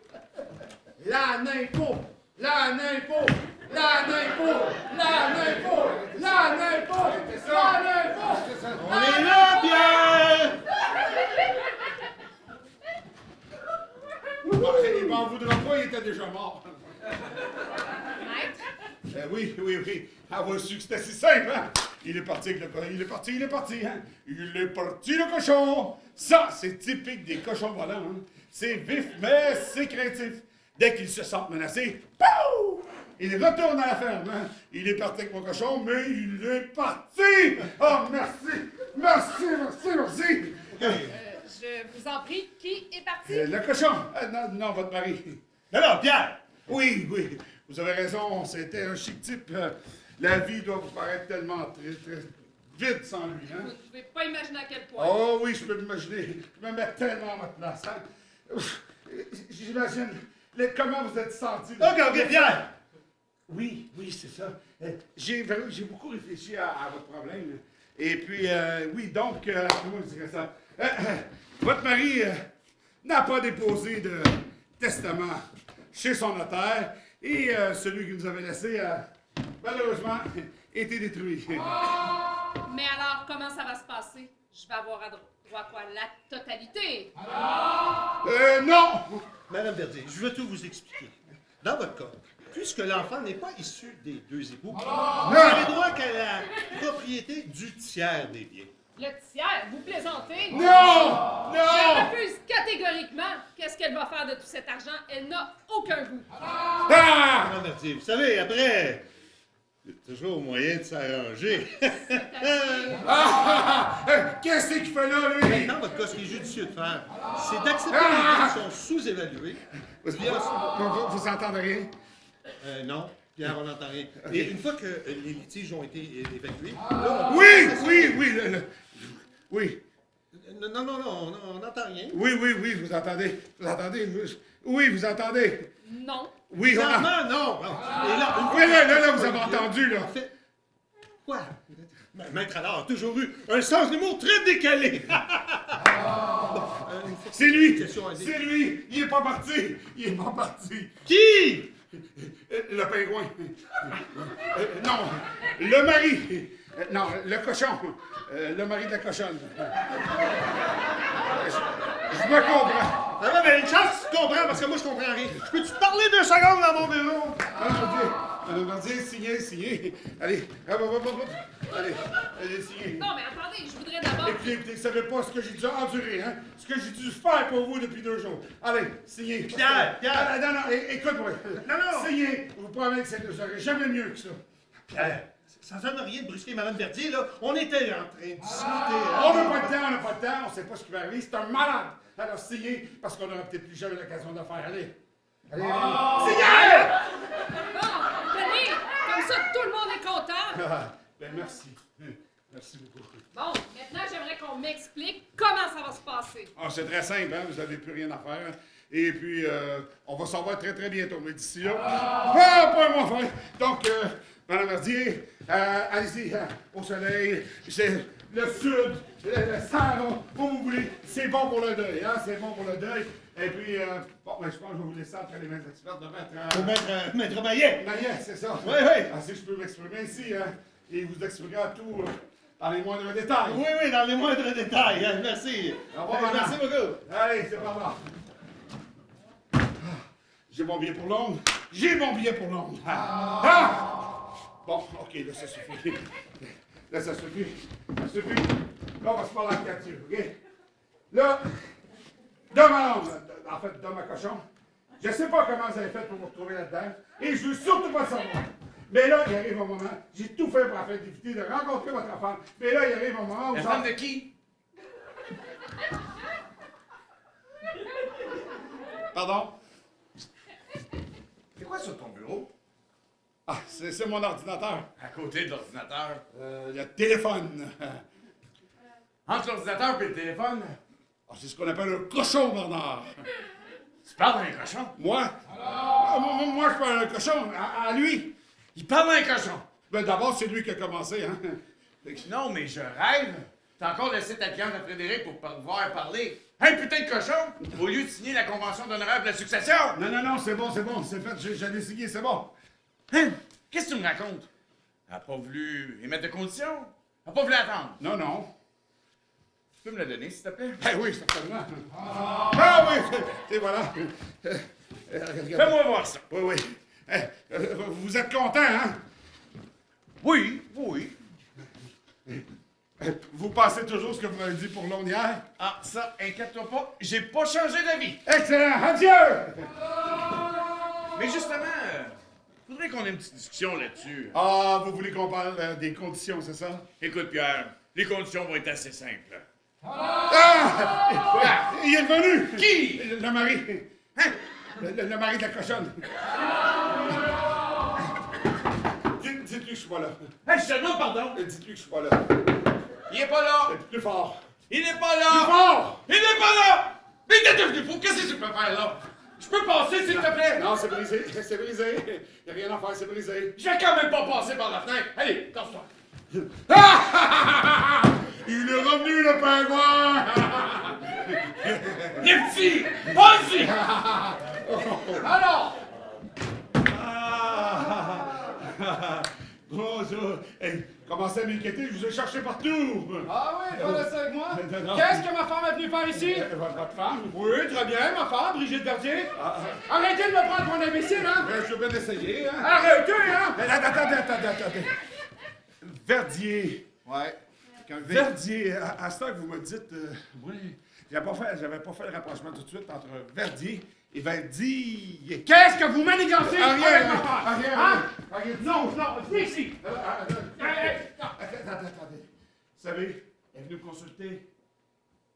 La nympho! La nympho! La nympho! La nympho! La nympho! La nympho! On est là, Pierre! Il m'en voudra pas, il était déjà mort. Maître? Oui, oui, oui. Avoir su que c'était si simple, hein? Il est parti avec le cochon. Il est parti, hein? Il est parti, le cochon! Ça, c'est typique des cochons volants, hein? C'est vif, mais c'est craintif. Dès qu'il se sent menacé, pouf! Il retourne à la ferme, hein? Il est parti avec mon cochon, mais il est parti! Oh, merci! Merci, merci, merci! Je vous en prie, qui est parti? Le cochon! Non, non, votre mari. Non, Pierre! Oui, oui, vous avez raison, c'était un chic type. La vie doit vous paraître tellement très, très vide sans lui, hein? Vous ne pouvez pas imaginer à quel point. Oh oui, je peux m'imaginer. Je me mets tellement à votre place, hein? Ouf, j'imagine comment vous êtes senti. Ok, Pierre! Oui, oui, c'est ça. J'ai beaucoup réfléchi à votre problème. Et puis, oui, donc, comment je dirais ça? Votre mari n'a pas déposé de testament chez son notaire et celui qu'il nous avait laissé a malheureusement été détruit. Mais alors, comment ça va se passer? Je vais avoir à droit quoi? La totalité? Non! Madame Verdier, je veux tout vous expliquer. Dans votre cas, puisque l'enfant n'est pas issu des deux époux, vous avez droit qu'à la propriété du tiers des biens. Le tiers? Vous plaisantez? Non! Je Non! refuse catégoriquement. Qu'est-ce qu'elle va faire de tout cet argent? Elle n'a aucun goût. Ah! Madame Verdier, vous savez, après, il y a toujours moyen de s'arranger. Qu'est-ce qu'il fait là, Mais lui? dans votre cas, ce qui est judicieux de faire, c'est d'accepter que les biens sont sous-évalués. Vous entendez rien? Non, Pierre, on n'entend rien. Et une fois que les litiges ont été évacués, là, on... Oui, oui, oui, oui. Non, on n'entend rien. Oui, oui, oui, vous entendez. Oui, vous entendez. Non. Oui, on a... Non. Et là, Oui, là, vous avez entendu, là. Quoi? Maître Allard a toujours eu un sens de l'humour très décalé. C'est lui! Question indigne. C'est lui! Il est pas parti! Il est pas parti! Qui? Le pingouin! Non! Le mari! Non, le cochon! Le mari de la cochonne! Je me comprends! Ah, mais une chance que tu comprends, parce que moi, je comprends rien. Je peux-tu te parler 2 secondes dans mon bureau? Madame Verdier, signez. Allez, allez, signez. Non, mais attendez, je voudrais d'abord... Écoutez, vous savez pas ce que j'ai dû endurer, hein? Ce que j'ai dû faire pour vous depuis 2 jours. Allez, signez. Pierre! Non, écoute-moi. Non. Signez. Je vous promets que vous serez jamais mieux que ça. Pierre, ça ne donne rien de brusquer Madame Verdier, là. On était en train de discuter. On n'a pas de temps, on sait pas ce qui va arriver. C'est un malade. Alors signez, parce qu'on n'aura peut-être plus jamais l'occasion de le faire. Allez. Signez! Bon, tenez, comme ça, tout le monde est content. Ben merci. Merci beaucoup. Bon, maintenant, j'aimerais qu'on m'explique comment ça va se passer. Ah, c'est très simple, hein? Vous n'avez plus rien à faire. Et puis, on va s'en voir très, très bientôt. Mais d'ici là, pas un mois fin. Donc, Madame Verdier, allez-y, au soleil. C'est le sud, le salon, où vous voulez. C'est bon pour le deuil, hein? C'est bon pour le deuil. Et puis, bon, ben, je pense que je vais vous laisser entre les mains expertes de mettre... Maître Maillet! Maillet, c'est ça? Oui. Ah, si je peux m'exprimer ici, hein? Et vous exprimer à tout... Dans les moindres détails. Oui, oui, dans les moindres détails. Hein, merci. Au revoir, Merci madame. beaucoup. Allez, c'est par là. J'ai mon billet pour Londres. J'ai mon billet pour Londres. Bon, OK, là, ça suffit. Là, ça suffit. Ça suffit. Là, on va se parler en capture, OK? Là, Dom à Londres, en fait, Dom à cochon, je sais pas comment vous avez fait pour vous retrouver là-dedans, et je veux surtout pas le savoir. Mais là, il arrive un moment, j'ai tout fait pour la fête d'éviter de rencontrer votre femme, mais là, il arrive un moment où... La femme de qui? Pardon? C'est quoi sur ton bureau? Ah, c'est mon ordinateur. À côté de l'ordinateur. Le téléphone. Entre l'ordinateur et le téléphone, Ah, c'est ce qu'on appelle un cochon, Bernard. tu parles d'un cochon. Moi? Moi, je parle un cochon. À lui. Il parle d'un cochon. Ben, d'abord, c'est lui qui a commencé, hein. Non, mais je rêve. T'as encore laissé ta cliente à Frédéric pour pouvoir parler. Un putain de cochon! Au lieu de signer la convention d'honorable de la succession! Non, c'est bon, c'est fait, j'allais signer, c'est bon. Hein? Qu'est-ce que tu me racontes? Elle n'a pas voulu émettre de conditions? Elle n'a pas voulu attendre? Non. Tu peux me la donner, s'il te plaît? Eh oui, certainement. Ah oui, et voilà. Fais-moi voir ça. Oui. Vous êtes content, hein? Oui. Vous pensez toujours ce que vous m'avez dit pour Londres hier? Ah, ça, inquiète-toi pas, j'ai pas changé d'avis. Excellent, adieu! Mais justement, faudrait qu'on ait une petite discussion là-dessus. Ah, vous voulez qu'on parle des conditions, c'est ça? Écoute, Pierre, les conditions vont être assez simples. Ah! Il est revenu! Qui? Le mari. Hein? Le mari de la cochonne. Dites-lui que je suis pas là. Hey, je te demande pardon. Dites-lui que je suis pas là. Il est pas là. Plus fort. Il n'est pas Plus là. fort! Il n'est pas là. Mais t'es devenu fou. Qu'est-ce que tu peux faire là? Je peux passer, s'il te plaît? Non, c'est brisé. C'est brisé. Y a rien à faire, c'est brisé. Je vais quand même pas passer par la fenêtre. Allez, casse-toi. Il est revenu, le pingouin! Les petits, vas-y. Alors. Bonjour. Hey, commencez à m'inquiéter, je vous ai cherché partout. Ah oui, voilà ça avec moi. Non. Qu'est-ce que ma femme est venue faire ici? Votre femme? Oui, très bien, ma femme, Brigitte Verdier. Arrêtez de me prendre pour un imbécile, hein? Je veux bien essayer, hein? Arrêtez, hein? Attendez. Verdier. Ouais. Verdier, à ce temps que vous me dites, oui, j'avais pas fait le rapprochement tout de suite entre Verdier et Verdier. Qu'est-ce que vous manigancez Rien, avec ma femme? rien. Hein? Rien. Non, venez ici. Attendez. Vous savez, elle est venue me consulter.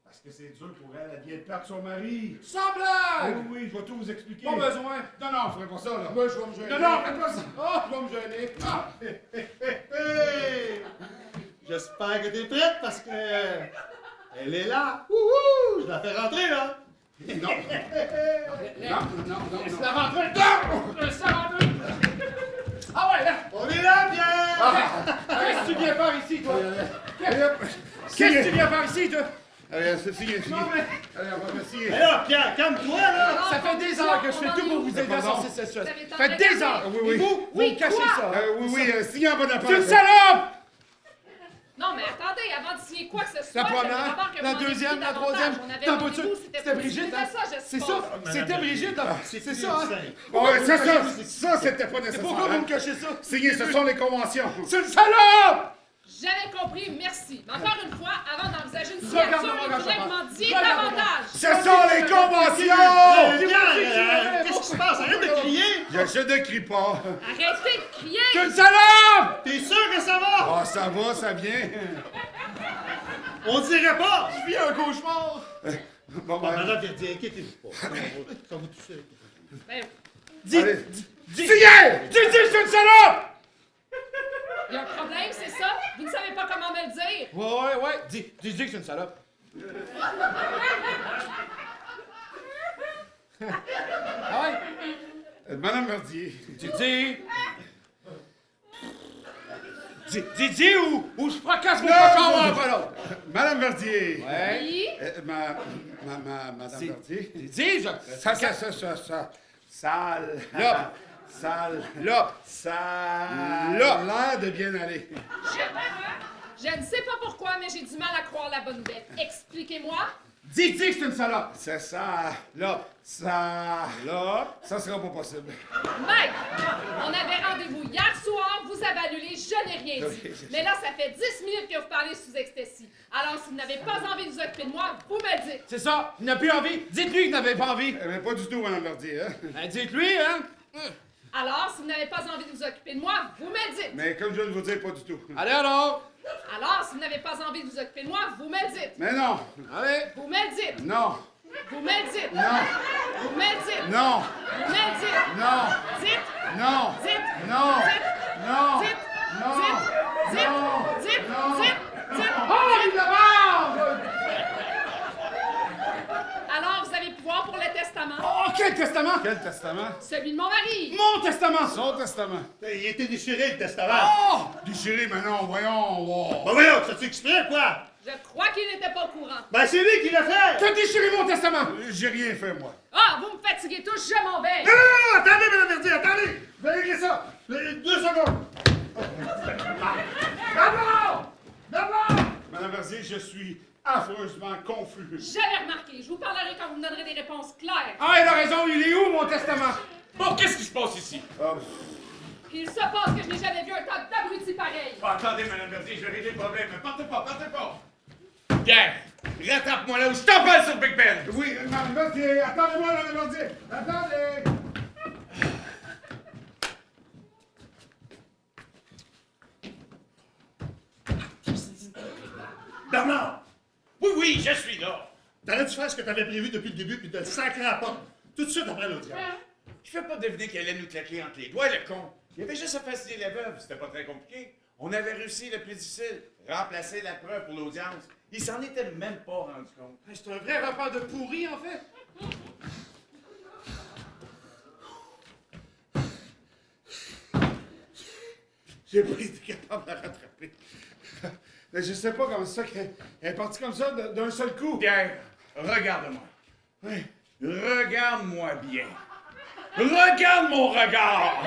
Parce que c'est dur pour elle, elle vient de perdre son mari. Sans Ah blague. oui, je vais tout vous expliquer. Pas besoin. Non, ferait pas ça, là. Moi, je vais me gêner. Non, faites pas ça. Oh, je vais me gêner. Ah. Hey! J'espère que t'es prête parce que elle est là. Wouhou! Je la fais rentrer là. Non. Laisse-la rentrer. Non! Laisse-la rentrer. Ah ouais, là. On est là, Pierre! Qu'est-ce que tu viens faire ici, toi? Qu'est-ce que tu viens faire ici, toi? Allez, c'est signé. Non, mais Allez, on va signer. Mais là, Pierre, calme-toi là! ça fait des heures que je fais tout pour vous aider à Pardon? sortir cette chose. Vous avez Ça fait des heures. Oui. Et vous cachez ça. Oui, signez en bas de la page. C'est une salope! Non, mais attendez, avant de signer quoi que ce soit, La j'aimerais première, d'abord que la vous m'en deuxième, expliquiez la troisième. davantage. On avait T'en rendez-vous, peux-tu? C'était pour Brigitte, discuter hein? ça, je C'est suppose. ça? C'était Brigitte, là. C'est ça, hein? Ouais, ça, c'était pas Et nécessaire. pourquoi vous hein. me cachez ça? Signez, ce sont les conventions. C'est une salope! J'avais compris, merci. Mais encore une fois, avant d'envisager une signature, Regarde-moi, il faudrait que vous m'en disiez Regarde-moi. davantage. Ce sont les conventions! Pierre, qu'est-ce qui se passe? Arrête de crier! Je ne crie pas. Arrêtez de crier! C'est une salope! T'es sûr que ça va? Ah, ça va, ça vient. On dirait pas! Je vis un cauchemar! Bon, Bon, madame Verdier, inquiétez-vous pas. Ça va vous toucher. Ben, Signez! Dis que c'est une salope! il y a un problème, c'est ça? Vous ne savez pas comment me le dire? Ouais. Dis que c'est une salope. Ah ouais? Madame Verdier. Dis ou je fracasse mon cochon un après l'autre. Madame Verdier. Ouais. Oui? Madame Verdier. Dis, Ça. Sale. Là. Sale. Là. Ça a Là. l'air de bien aller. Je ne sais pas pourquoi, mais j'ai du mal à croire la bonne nouvelle. Expliquez-moi. Dites que c'est une salope! C'est ça, là, ça sera pas possible. Mike, on avait rendez-vous hier soir, vous avez annulé, je n'ai rien dit. Mais là, ça fait 10 minutes que vous parlez sous ecstasy. Alors, si vous n'avez pas envie de vous occuper de moi, vous me le dites. C'est ça, il n'a plus envie. Dites-lui qu'il n'avait pas envie. Mais pas du tout, Madame Verdier, hein? Ben, dites-lui, hein? Alors, si vous n'avez pas envie de vous occuper de moi, vous me le dites. Mais comme je viens de vous dire, pas du tout. Allez alors! Alors, si vous n'avez pas envie de vous occuper de moi, vous me le dites. Mais non! Allez! Vous me le dites. Non! Vous me le dites. Non! Vous me le dites. Non! Vous me le dites. Non! Dites. Non! Dites. Non! Dites. Non! Dites. Non! Dites. Non! Dites. Non! Dites. Dites. Oh, il la mort! Alors, vous avez pouvoir pour le testament. Oh, quel testament! Quel testament? Celui de mon mari. Mon testament! Son testament. Il était déchiré, le testament. Oh! Déchiré, mais non, voyons, wow. Ben voyons, ça t'explique, quoi? Je crois qu'il n'était pas au courant. Ben c'est lui qui l'a fait! T'as déchiré mon testament! J'ai rien fait, moi. Ah, vous me fatiguez tous, je m'en vais. Non, non, non, attendez, Madame Verdier, attendez! Je vais régler ça! 2 secondes! D'abord! D'abord! Madame Verdier, je suis affreusement confus. J'avais remarqué. Je vous parlerai quand vous me donnerez des réponses claires. Ah, il a raison, il est où mon testament? Bon, qu'est-ce qui se passe ici? Il se passe que je n'ai jamais vu un tas d'abrutis pareil. Oh, attendez, Madame Verdier, je vais régler le problème. Partez pas, partez pas. Pierre, rattrape-moi là où je t'en parle sur Big Ben. Oui, Madame Verdier, attendez-moi, Madame Verdier. Attendez! Bernard! Oui, oui, je suis là. T'aurais dû faire ce que t'avais prévu depuis le début puis de le sacrer à la porte tout de suite après l'audience. Je fais pas deviner qu'elle allait nous claquer entre les doigts, le con. Il y avait juste à faciliter la veuve, c'était pas très compliqué. On avait réussi le plus difficile, remplacer la preuve pour l'audience. Il s'en était même pas rendu compte. C'est un vrai repas de pourri, en fait. J'ai pas été capable de la rattraper. Mais je sais pas comment ça qu'elle est partie comme ça d'un seul coup. Pierre, regarde-moi. Oui. Regarde-moi bien. Regarde mon regard.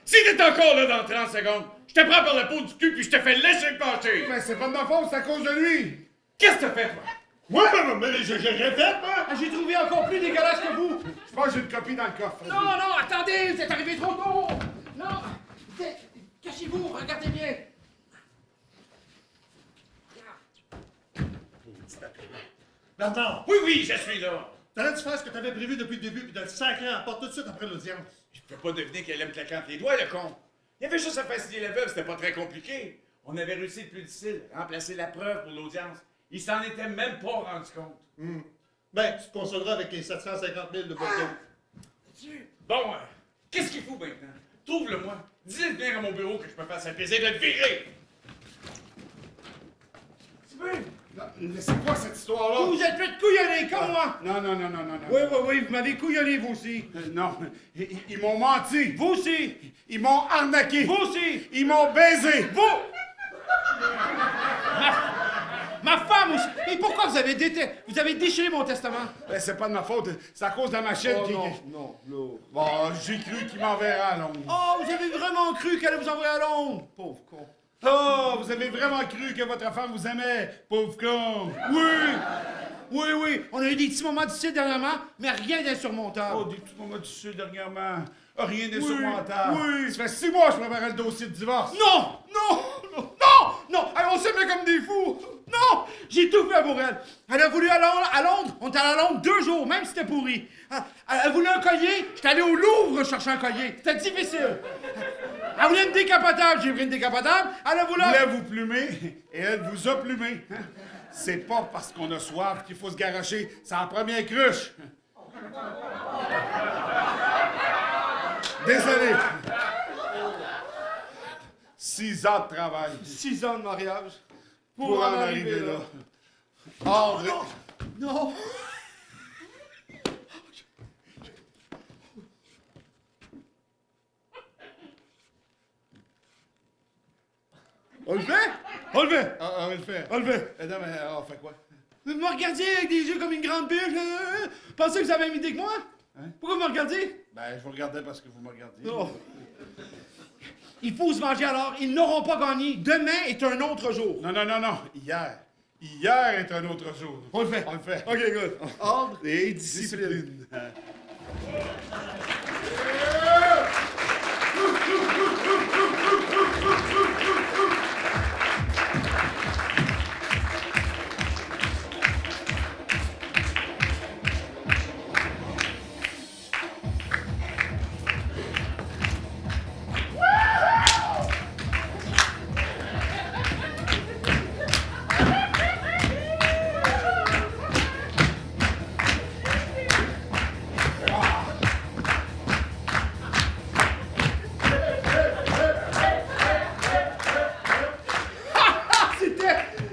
Si t'es encore là dans 30 secondes, je te prends par la peau du cul puis je te fais laisser passer. Mais c'est pas de ma faute, c'est à cause de lui. Qu'est-ce que t'as fait, toi? Ouais, mais j'ai rien fait, moi! Ah, j'ai trouvé encore plus dégueulasse que vous. Je pense que j'ai une copie dans le coffre. Non, non, attendez, vous êtes arrivé trop tôt. Non, cachez-vous, regardez bien. Bernard! Oui, oui, je suis là. T'aurais dû faire ce que t'avais prévu depuis le début puis de le sacrer à la porte tout de suite après l'audience. Je peux pas deviner qu'elle aime claquer entre les doigts, le con. Il y avait juste à faciliter la veuve, c'était pas très compliqué. On avait réussi le plus difficile, remplacer la preuve pour l'audience. Il s'en était même pas rendu compte. Ben, tu te consoleras avec les 750 000 de votre Bon, qu'est-ce qu'il faut maintenant? Trouve-le-moi. Dis-le de venir à mon bureau que je me fasse un plaisir de le virer. Tu veux? Non, mais c'est quoi cette histoire-là? Vous êtes fait couillonner comme moi. Non, non, non, non, non, non. Oui, oui, oui, vous m'avez couillonné, vous aussi. Non, ils m'ont menti. Vous aussi. Ils m'ont arnaqué. Vous aussi. Ils m'ont baisé. Vous. Ma femme aussi. Et pourquoi vous avez déchiré mon testament? Ben, c'est pas de ma faute, c'est à cause de la machine qui... non, non. Bon, j'ai cru qu'il m'enverrait à Londres. Oh, vous avez vraiment cru qu'elle allait vous envoyer à Londres? Pauvre con. Oh, vous avez vraiment cru que votre femme vous aimait, pauvre con. Oui! Oui, oui, on a eu des petits moments difficiles dernièrement, mais rien d'insurmontable. Oh, des petits moments difficiles dernièrement. Rien n'est Oui, surmontable. oui. Ça fait 6 mois que je préparais le dossier de divorce. Non! Non! Non! Non! Non! Allez, on s'aimait comme des fous! Non! J'ai tout fait pour elle. Elle a voulu aller à Londres. On est allé à Londres 2 jours, même si c'était pourri. Elle voulait un collier. J'étais allé au Louvre chercher un collier. C'était difficile. Elle voulait une décapotable. J'ai pris une décapotable. Elle a voulu... Elle voulait vous plumer et elle vous a plumé. Hein? C'est pas parce qu'on a soif qu'il faut se garocher. C'est en première cruche. Désolé. 6 ans de travail 6 ans de mariage. pour en arriver là. André. Non! On le fait? On le fait. On le fait. On le fait. Non, mais on fait quoi? Vous me regardiez avec des yeux comme une grande bûche. Pensez que vous avez la même idée que moi? Hein? Pourquoi vous me regardiez? Ben, je vous regardais parce que vous me regardiez. Oh. Il faut se venger alors. Ils n'auront pas gagné. Demain est un autre jour. Non, non, non, non. Hier. Hier est un autre jour. On le fait. On le fait. OK, good. Ordre et discipline.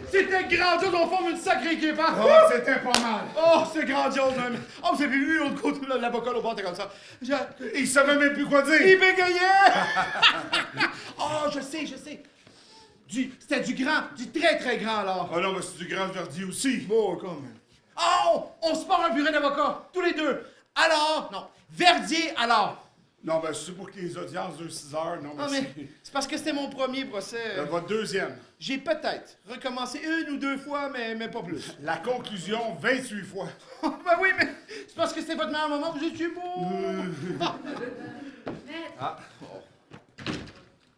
C'était grandiose, on forme une sacrée équipe, hein? Oh, c'était pas mal. Oh, c'est grandiose, même. Oh, vous avez vu l'autre côté, là, l'avocat, au bord, t'es comme ça. Il savait même plus quoi dire. Il bégayait! Oh, je sais. C'était du grand, du très, très grand, alors. Oh non, mais c'est du grand Verdi aussi. Bon, comme. Oh, on se part un bureau d'avocat, tous les deux. Alors, non, Verdier, alors. Non, ben, c'est pour que les audiences durent 6 heures. Non, Non, mais mais c'est parce que c'était mon premier procès. votre deuxième. J'ai peut-être recommencé 1 ou 2 fois, mais pas plus. La conclusion, 28 fois. Ben oui, mais c'est parce que c'était votre meilleur moment, vous étiez beau. Maître,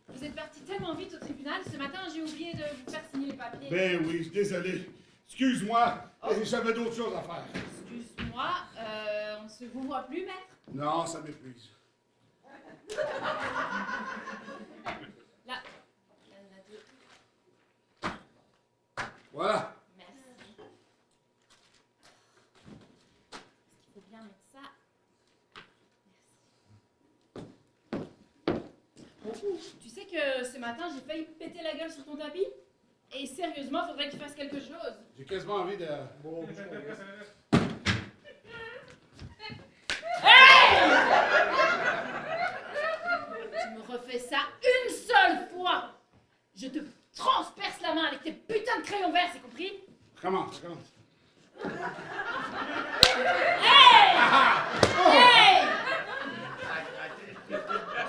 vous êtes parti tellement vite au tribunal, ce matin j'ai oublié de vous faire signer les papiers. Ben oui, je suis désolé. Excuse-moi, j'avais d'autres choses à faire. Excuse-moi, on ne se vous voit plus, maître? Non, ça m'épuise. Là, il y en a 2. Voilà. Merci. Il faut bien mettre ça. Merci. Tu sais que ce matin, j'ai failli péter la gueule sur ton tapis? Et sérieusement, faudrait que tu fasses quelque chose. J'ai quasiment envie de... Tu me refais ça une seule fois! Je te transperce la main avec tes putains de crayons verts, c'est compris? Commence. Hey! Hey!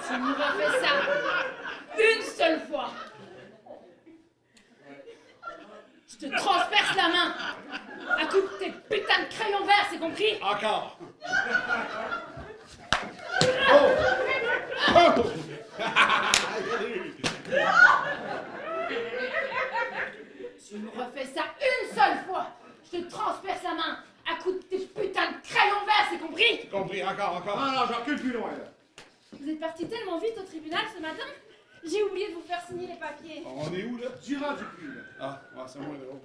Tu me refais ça une seule fois! Je te transperce la main à coups de tes putains de crayons verts, c'est compris? Encore. Tu me refais ça une seule fois! Je te transperce la main à coups de tes putains de crayons verts, c'est compris? Compris, encore. Non, j'en recule plus loin, là. Vous êtes parti tellement vite au tribunal ce matin, j'ai oublié de vous faire signer les papiers. On est où, là? Durant du plus, là. Ah, ouais, c'est moins drôle.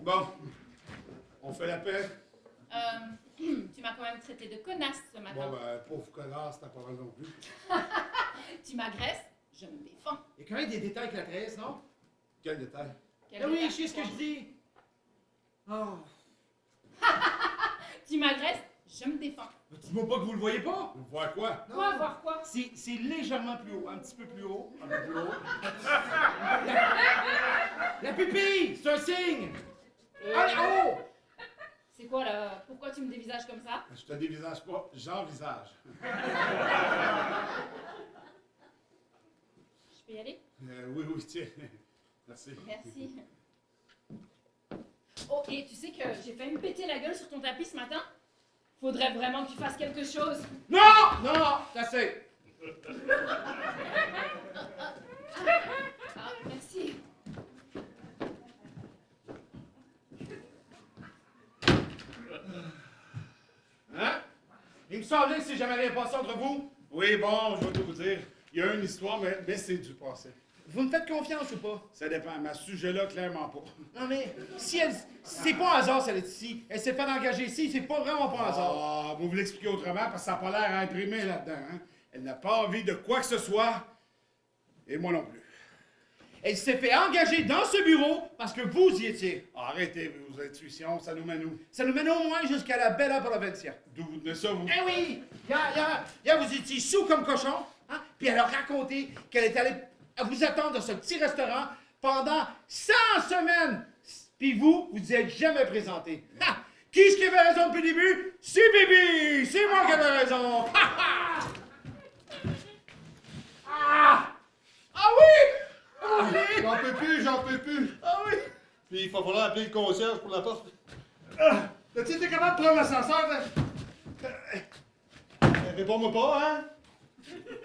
Bon, on fait la paix. Tu m'as quand même traité de connasse ce matin. Bon, ben, pauvre connard, t'as pas raison non plus. Tu m'agresses, je me défends. Il y a quand même des détails avec la tresse, non? Quel détail? Quel Ah oui, détail je sais ce que pour je moi. dis. Oh. Tu m'agresses, je me défends. Dites-moi pas que vous le voyez pas. On voit quoi? Quoi, voir quoi? C'est légèrement plus haut, un petit peu plus haut. Un peu plus haut. La pupille, c'est un signe. Allez, en haut. C'est quoi là? Pourquoi tu me dévisages comme ça? Je te dévisage pas, j'envisage. Je peux y aller? Oui, tiens. Merci. Merci. Oh, et tu sais que j'ai failli me péter la gueule sur ton tapis ce matin? Faudrait vraiment que tu fasses quelque chose. Non, c'est assez. Ah, merci. Hein? Il me semblait que si jamais rien passé entre vous. Oui, bon, je vais tout vous dire. Il y a une histoire, mais c'est du passé. Vous me faites confiance ou pas? Ça dépend, mais à ce sujet-là, clairement pas. Non mais, si c'est pas un hasard, si elle est ici. Elle s'est fait engager ici, c'est pas vraiment pas un hasard. Ah, vous l'expliquer autrement, parce que ça n'a pas l'air à imprimer là-dedans. Hein? Elle n'a pas envie de quoi que ce soit, et moi non plus. Elle s'est fait engager dans ce bureau parce que vous y étiez. Arrêtez vos intuitions, ça nous mène où? Ça nous mène au moins jusqu'à la Bella Provincia. D'où vous tenez ça, vous? Eh oui! Hier, vous étiez sous comme cochon, hein? Puis elle a raconté qu'elle est allée vous attendre dans ce petit restaurant pendant 100 semaines. Puis vous y êtes jamais présenté. Ha! Qui est-ce qui avait raison depuis le début? C'est Bibi! C'est moi qui avais raison! Ha ha! Puis il va falloir appeler le concierge pour la porte. T'as-tu été capable de prendre l'ascenseur? Réponds-moi pas, hein?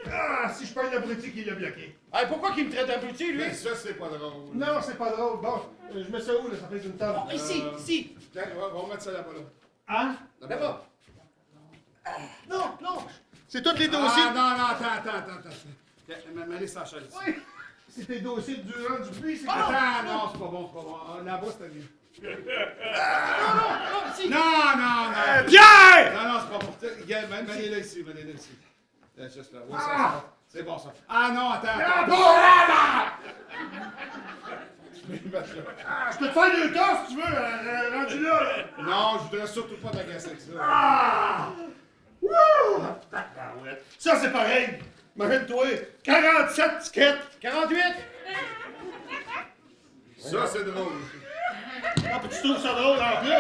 Ah, si je paye l'abruti qui l'a bloqué. Hey, pourquoi qu'il me traite d'abruti, lui? Mais ça, c'est pas drôle. Non, c'est pas drôle. Bon, je mets ça où, là? Ça fait une table. Ici. Tiens, on va mettre ça là-bas, là. Hein? Là-bas. Non. C'est tous les dossiers. Ah, non, attends. Mets-les sur la chaise. Oui. C'est tes dossiers de Durand Dupuis, c'est Attends, non, c'est pas bon. Ah, là-bas, c'était mieux. Ici. Non. Pierre! Non, c'est pas bon. Mets-les-là ici. Là, juste là. Oui, ça. C'est bon, ça. Ah, non, attends. Je peux te faire deux tasses si tu veux, rendu là. Non, je voudrais surtout pas t'agacer avec ça. Wouh! Ça, c'est pareil. Imagine-toi, 47 tickets. 48. Ça, c'est drôle. Ah, puis tu trouves ça drôle en plus?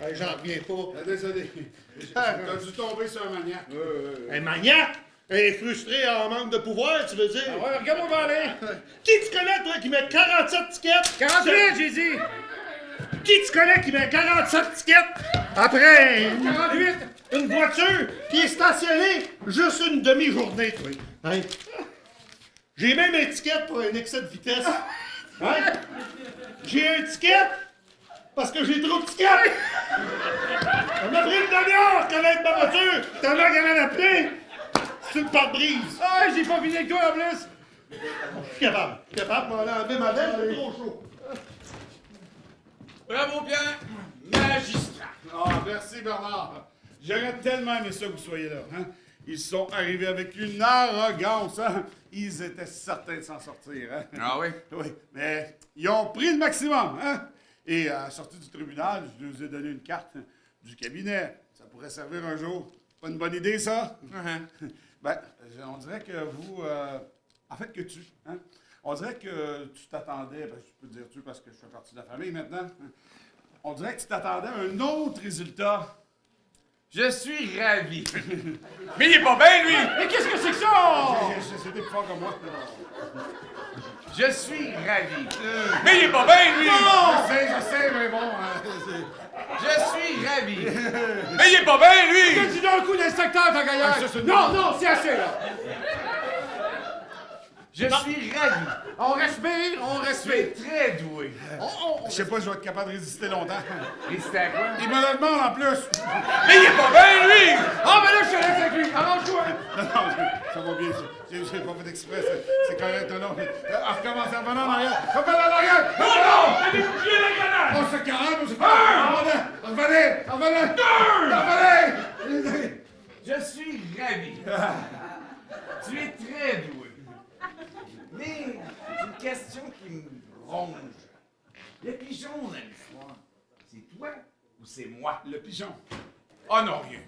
Hey, j'en reviens pas. Ah, désolé. T'as dû tomber sur un maniaque. Un maniaque? Un frustré en manque de pouvoir, tu veux dire? Ah ouais, regarde-moi aller. Qui tu connais, toi, qui met 47 tickets? 48, j'ai dit. Qui tu connais qui met 47 tickets? Après 48. une voiture qui est stationnée juste une demi-journée, toi. Hein? J'ai même un ticket pour un excès de vitesse. Hein? J'ai un ticket parce que j'ai trop de tickets. On a pris une demi-heure à connaître ma voiture. Tellement qu'elle en a pris. C'est une pare-brise. Ah, j'ai pas fini avec toi en plus. Je suis capable. Je m'en enlever ma veste, j'ai trop chaud. Bravo, Pierre! Magistrat! Ah, merci, Bernard. J'aurais tellement aimé ça que vous soyez là. Hein? Ils sont arrivés avec une arrogance. Hein? Ils étaient certains de s'en sortir. Hein? Ah oui? Oui, mais ils ont pris le maximum. Hein? Et à la sortie du tribunal, je leur ai donné une carte du cabinet. Ça pourrait servir un jour. Pas une bonne idée, ça? Ben, on dirait que vous... en fait, que tu... Hein? On dirait que tu t'attendais... Ben, je peux te dire tu parce que je fais partie de la famille maintenant. Hein? On dirait que tu t'attendais à un autre résultat. Je suis ravi. Mais il est pas bien, lui! Mais qu'est-ce que c'est que ça? C'était plus fort que moi. Je suis ravi. Mais il est pas bien, lui! Je sais, mais bon... Je suis ravi. Mais il est pas bien, lui! Tu donnes un coup d'inspecteur, ta gaillard. Ah, ça, c'est Non, c'est assez, là. Je suis ravi. On respire. Tu es très doué. Je sais pas si je vais être capable de résister longtemps. Et c'était à quoi? Il me le demande en plus. Mais il est pas bien, lui! Ah, ben là, je te laisse avec lui. Arrange-toi. Non, ça va bien. J'ai pas fait exprès. C'est correct. Non. Recommence en revenant en arrière. Revenez en arrière. Non! T'as oublié la grenade! On se calme. Revenez. Je suis ravi. Tu es très doué. Mais j'ai une question qui me ronge. Le pigeon dans l'histoire, c'est toi ou c'est moi? Le pigeon. Oh non, rien.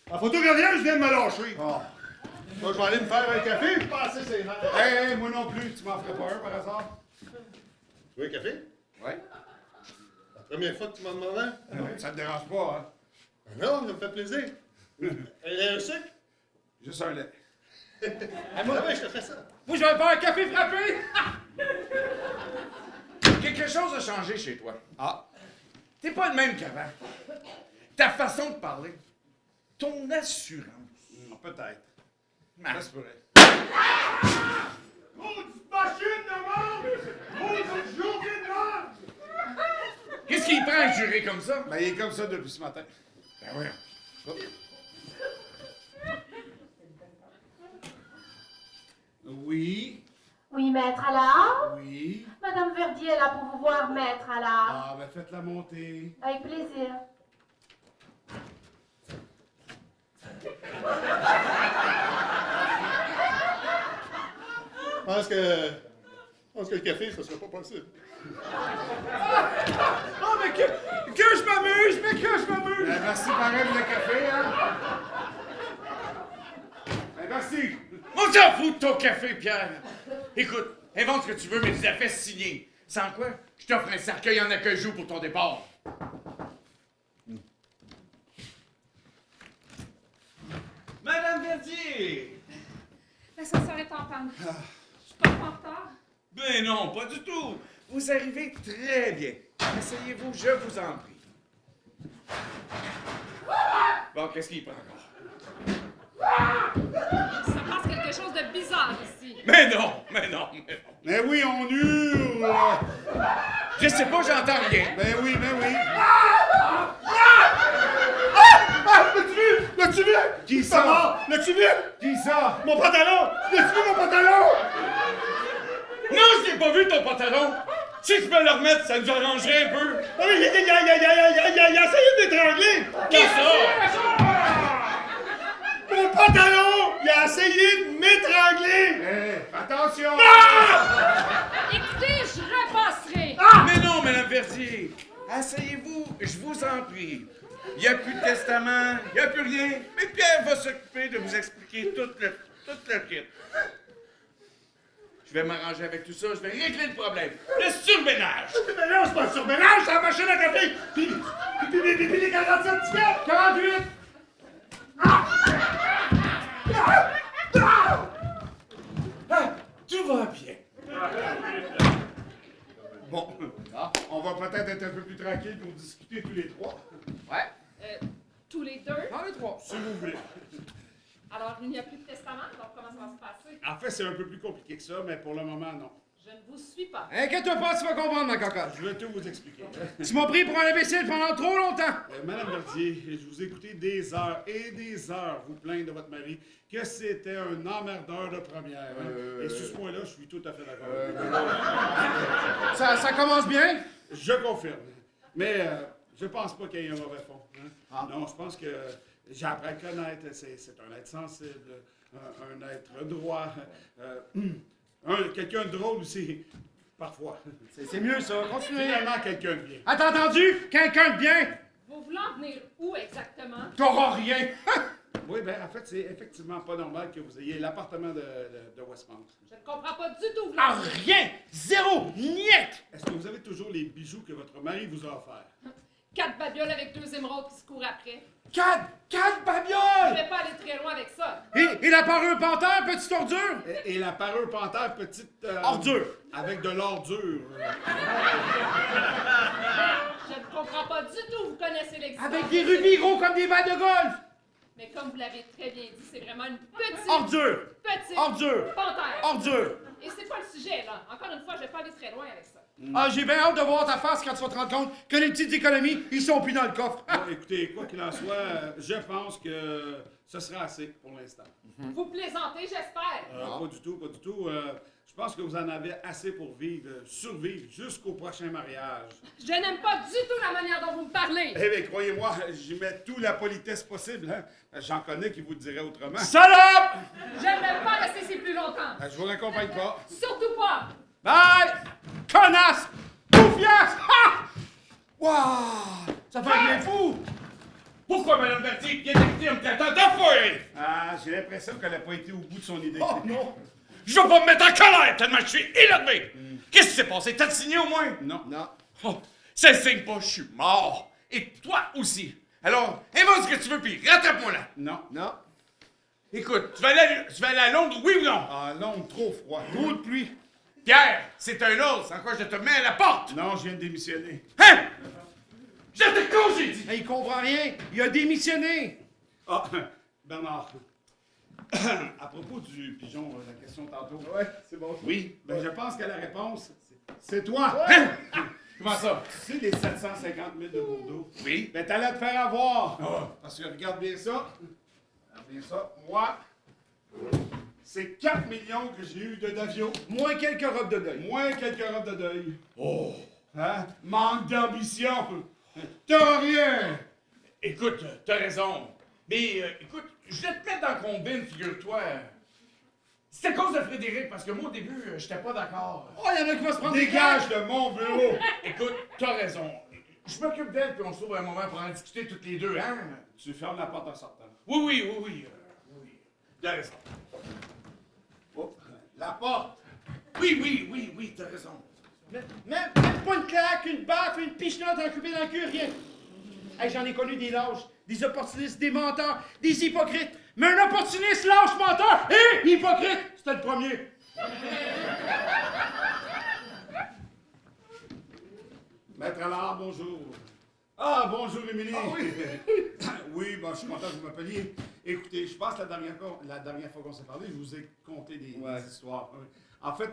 La photogravieuse vient de me lâcher. Moi, je vais aller me faire un café et passer ses nerfs. Hey, moi non plus. Tu m'en ferais pas un par hasard? Tu veux un café? Ouais. La première fois que tu m'en demandais? Ça te dérange pas, hein? Non, ça me fait plaisir. Elle a un sucre? Juste un lait. Moi, je te fais ça. Moi, je vais faire un café frappé. Quelque chose a changé chez toi. Ah. T'es pas le même qu'avant. Ta façon de parler. Ton assurance. Peut-être. Ah. Ça se pourrait. Maudite machine de merde! Maudite journée de merde! Qu'est-ce qu'il prend à jurer comme ça? Ben, il est comme ça depuis ce matin. Ben oui. Oui. Oui, maître Allard? Oui. Madame Verdier est là pour vous voir, maître Allard. Ah, ben faites-la monter. Avec plaisir. Je pense que le café, ça serait pas possible. Oh, mais que je m'amuse, Ben, merci pareil pour le café, hein? Ben, merci. On s'en fout de ton café, Pierre. Écoute, invente ce que tu veux, mais tu l'as fait signer. Sans quoi, je t'offre un cercueil en accueil-jour pour ton départ. Madame Verdier! L'ascenseur est en panne. Je suis pas en retard. Ben non, pas du tout. Vous arrivez très bien. Asseyez-vous, je vous en prie. Bon, qu'est-ce qu'il prend encore? Ça passe quelque chose de bizarre ici. Mais non, mais non, mais non. Mais oui, on hurle! Je sais pas, j'entends rien. Ben oui, ben oui. L'as-tu vu? Qui ça? L'as-tu vu? Qui ça? Mon pantalon! L'as-tu vu, mon pantalon? Non, je n'ai pas vu ton pantalon. Si je peux le remettre, ça nous arrangerait un peu. Ah oui, il a essayé de m'étrangler! Qui ça? Mon pantalon! Il a essayé de m'étrangler! Attention! Écoutez, je repasserai. Mais non, Madame Verdier. Asseyez-vous, je vous en prie. Il n'y a plus de testament, il n'y a plus rien. Mais Pierre va s'occuper de vous expliquer tout le kit. Je vais m'arranger avec tout ça, je vais régler le problème. Le surménage! Mais non, c'est pas le surménage, c'est la machine à café! Puis les 47 tickets! 48! Tout va bien. Bon, on va peut-être être un peu plus tranquille pour discuter tous les trois. Ouais, Tous les deux. dans les trois. Si vous voulez. Alors, il n'y a plus de testament, alors comment ça va se passer? En fait, c'est un peu plus compliqué que ça, mais pour le moment, non. Je ne vous suis pas. Inquiète-toi pas, tu vas comprendre, ma cocotte. Je vais tout vous expliquer. Tu m'as pris pour un imbécile pendant trop longtemps. Madame Verdier, je vous ai écouté des heures et des heures vous plaindre de votre mari que c'était un emmerdeur de première. Hein. Et sur ce point-là, je suis tout à fait d'accord. Ça commence bien. Je confirme. Mais je pense pas qu'il y ait un mauvais fond. Hein. Non, je pense que j'ai appris à le connaître. C'est un être sensible, un être droit, quelqu'un de drôle aussi, parfois. C'est mieux, ça. Continuez. Finalement, quelqu'un de bien. Ah, t'as entendu? Quelqu'un de bien. Vous voulez en venir où exactement? T'auras rien. Oui, ben en fait, c'est effectivement pas normal que vous ayez l'appartement de Westmount. Je ne comprends pas du tout. Vous Ah, rien. Zéro. Niet. Est-ce que vous avez toujours les bijoux que votre mari vous a offerts? 4 babioles avec 2 émeraudes qui se courent après. Quatre Je babioles. vais pas aller très loin avec ça. Et la parure panthère, petite ordure. Et la parure panthère petite... Ordure. Avec de l'ordure. Je ne comprends pas du tout. Vous connaissez l'existence. Avec des de ces- rubis gros comme des balles de golf. Mais comme vous l'avez très bien dit, c'est vraiment une petite... Ordure. Petite... Ordure. Panthère. Ordure. Et c'est pas le sujet, là. Encore une fois, je vais pas aller très loin avec ça. Ah, j'ai bien hâte de voir ta face quand tu vas te rendre compte que les petites économies, ils sont plus dans le coffre. Ah. Bon, écoutez, quoi qu'il en soit, je pense que ce sera assez pour l'instant. Vous plaisantez, j'espère. Pas du tout, pas du tout. Je pense que vous en avez assez pour survivre jusqu'au prochain mariage. Je n'aime pas du tout la manière dont vous me parlez. Eh bien, croyez-moi, j'y mets toute la politesse possible. Hein? J'en connais qui vous le diraient autrement. Salope! Je ne vais pas rester ici plus longtemps. Je vous raccompagne pas. Surtout pas. Bye! Connasse! Poufiasse! Ha! Wouah! Ça fait un bien fou! Pourquoi, Madame Verdier, qui est victime t'attend d'affoyer? Ah, j'ai l'impression qu'elle n'a pas été au bout de son idée. Oh non! Je vais pas me mettre en colère tellement je suis énervé. Qu'est-ce qui s'est passé? T'as signé au moins? Non. Non. Oh, ça signe pas, je suis mort. Et toi aussi. Alors, invente ce que tu veux, puis rattrape-moi là. Non. Non. Écoute, tu vas aller à Londres, oui ou non? Ah, Londres, trop froid. Trop de pluie. Pierre, c'est un os. En quoi je te mets à la porte? Non, je viens de démissionner. Hein? Je te congédie. Il comprend rien. Il a démissionné. Ah, Bernard. À propos du pigeon, la question tantôt. Ouais, c'est bon. Oui, ben je pense que la réponse, c'est toi. Hein? Comment ça? Tu sais les 750 000 de Bordeaux? Oui. Ben t'allais te faire avoir. Ah. Parce que regarde bien ça. Regarde bien ça. Moi, c'est 4 millions que j'ai eu de Davio. Moins quelques robes de deuil. Moins quelques robes de deuil. Oh. Hein? Manque d'ambition. T'as rien. Écoute, t'as raison. Mais écoute, je vais te mettre dans le combine, figure-toi. C'est à cause de Frédéric, parce que moi, au début, j'étais pas d'accord. Oh, il y en a qui vont se prendre des Dégage de mon bureau. Écoute, t'as raison. Je m'occupe d'elle, puis on se trouve un moment pour en discuter toutes les deux, hein? Tu fermes la porte en sortant. Oui. T'as raison. Oh, la porte. Oui, t'as raison. Même pas une claque, une baffe, une pichenote enculée dans le cul, rien. Hey, j'en ai connu des lâches, des opportunistes, des menteurs, des hypocrites. Mais un opportuniste, lâche, menteur et hypocrite, c'était le premier. Maître Allard, bonjour. Ah, bonjour, Émilie. Ah oui. Oui, bon, je suis content que vous m'appeliez. Écoutez, je pense que la dernière fois qu'on s'est parlé, je vous ai conté des histoires. En fait,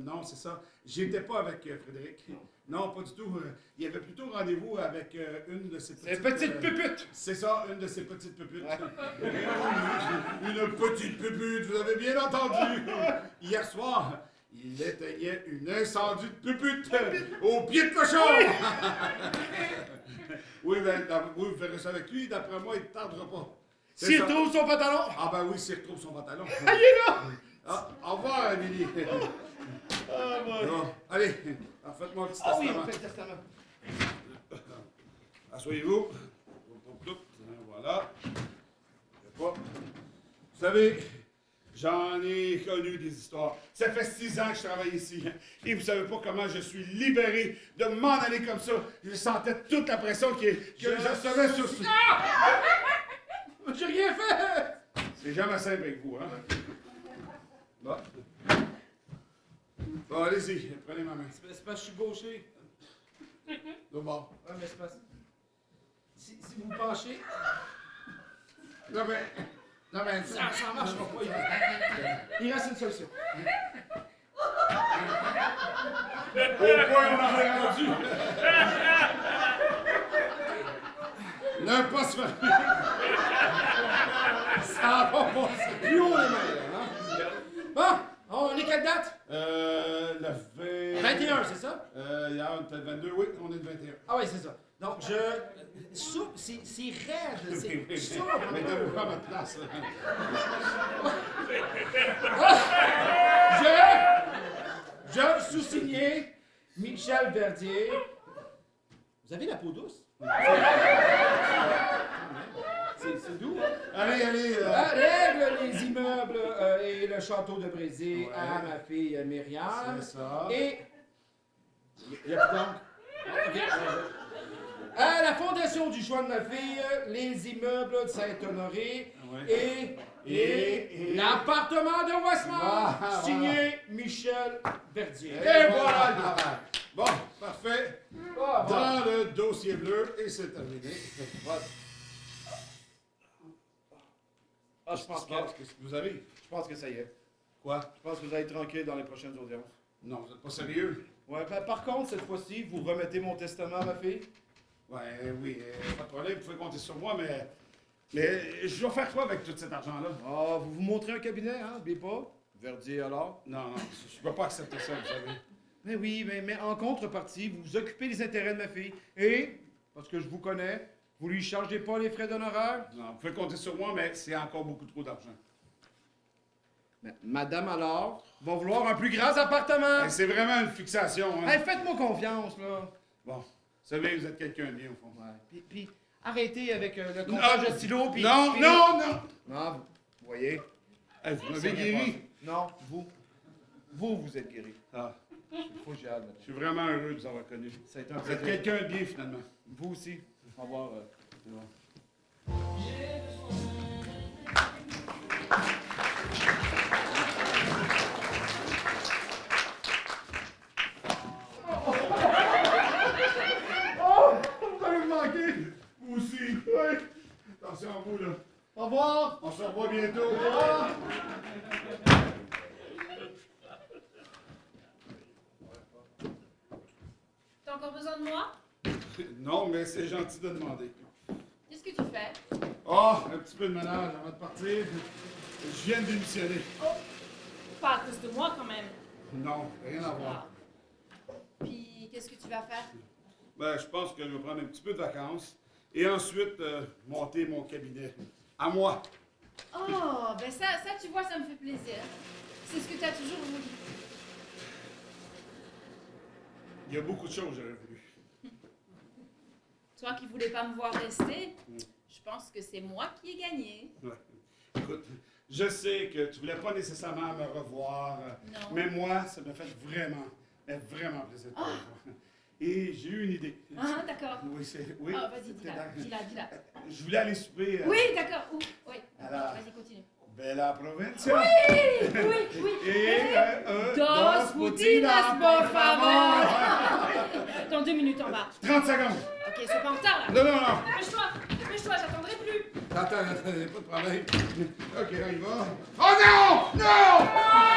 non, c'est ça. J'étais pas avec Frédéric. Non, pas du tout. Il y avait plutôt rendez-vous avec une de ses petites... C'est petite pupute. C'est ça, une de ses petites puputes. Une petite pupute, vous avez bien entendu. Hier soir, il éteignait une incendie de pupute au pied de cochon. Oui, ben, oui, vous verrez ça avec lui. D'après moi, il ne tardera pas. C'est S'il ça. trouve son pantalon. Ah ben oui, s'il retrouve son pantalon. Ah, il est là. Ah, au revoir, Amélie. Ah, bon. Bon, allez, faites-moi un petit Ah oui, testament. on fait le testament. Asseyez-vous. Voilà. Vous savez, j'en ai connu des histoires. Ça fait 6 ans que je travaille ici. Et vous savez pas comment je suis libéré de m'en aller comme ça. Je sentais toute la pression que je recevais sur... J'ai rien fait. C'est jamais simple avec vous, hein? Bon. Bon, allez-y, prenez ma main. C'est parce que je suis gaucher. De bon. Ouais, mais c'est parce... Si vous penchez... Non, mais Ça marchera pas. Il reste une solution. au point on en est rendu. Ne pas se faire... Ça va pas passer. Plus haut les mains, hein? Bon, on est quelle date? Le 21, c'est ça? Hier, on était le 22, oui, on est le 21. Ah oui, c'est ça. Donc, soupe, c'est raide, c'est soupe. Mais t'avais pas votre place, là. Je sous-signé Michel Verdier. Vous avez la peau douce? C'est doux, hein? Allez, Règle les immeubles et le château de Brésil à ma fille Myriam. c'est ça. Et. Il y a plus d'encre. Ok. À la fondation du choix de ma fille, les immeubles de Saint-Honoré Ouais. et l'appartement de Westmont, Voilà. signé Michel Verdier. Et voilà le travail. Bon, parfait. Ah, bon. Dans le dossier bleu, et c'est terminé. Voilà. Ah, je pense Qu'est-ce que vous avez? Je pense que ça y est. Quoi? Je pense que vous allez être tranquille dans les prochaines audiences. Non, vous n'êtes pas sérieux? Ouais, ben, par contre, cette fois-ci, vous remettez mon testament à ma fille? Ouais, oui, pas de problème, vous pouvez compter sur moi, mais je dois faire quoi avec tout cet argent-là? Ah, vous montrez un cabinet, hein? N'oubliez pas. Verdier, alors? Non, je ne peux pas accepter ça, vous savez. Mais oui, mais en contrepartie, vous occupez les intérêts de ma fille. Et, parce que je vous connais, vous lui chargez pas les frais d'honoraires? Non, vous pouvez compter sur moi, mais c'est encore beaucoup trop d'argent. Mais Madame, alors, va vouloir un plus grand appartement. C'est vraiment une fixation, hein? Hey, faites-moi confiance, là. Bon, vous savez, vous êtes quelqu'un de bien, au fond. Ouais. Puis arrêtez avec le comptage de stylo, puis... Non, puis- non! Non, vous voyez? Hey, vous m'avez C'est rien guéri. passé. Non, vous êtes guéri. Ah, Faut que j'y aille, madame. je suis vraiment heureux de vous avoir connu. Ça a été un Vous êtes plaisir. quelqu'un de bien, finalement. Vous aussi. Au revoir. Oh! Vous allez me manquer! Vous aussi! Oui! Attention à vous, là. Au revoir. On se revoit bientôt. T'as encore besoin de moi? Non, mais c'est gentil de demander. Qu'est-ce que tu fais? Oh, un petit peu de ménage avant de partir. Je viens de démissionner. Oh, pas à cause de moi quand même. Non, rien à voir. Ah. Puis, qu'est-ce que tu vas faire? Ben, je pense que je vais prendre un petit peu de vacances et ensuite monter mon cabinet. À moi. Oh, ben ça, tu vois, ça me fait plaisir. C'est ce que tu as toujours voulu. Il y a beaucoup de choses que j'aurais voulu. Toi qui voulais pas me voir rester, je pense que c'est moi qui ai gagné. Ouais. Écoute, je sais que tu voulais pas nécessairement me revoir, Non. mais moi, ça m'a fait vraiment plaisir de te revoir. Et j'ai eu une idée. Ah, d'accord. Oui, c'est... Oui. Ah, vas-y, c'était dans- dis-la. Je voulais aller souper. Oui, d'accord. Où? Oui. Alors. Vas-y, continue. Bella Provincia. Oui. Et Dos putinas, por favor. Dans 2 minutes en bas. 30 secondes. Ok, sois pas en retard là. Non, non, non. Dépêche-toi, j'attendrai plus. Attends, pas de problème. OK, on y va. Oh non! Non!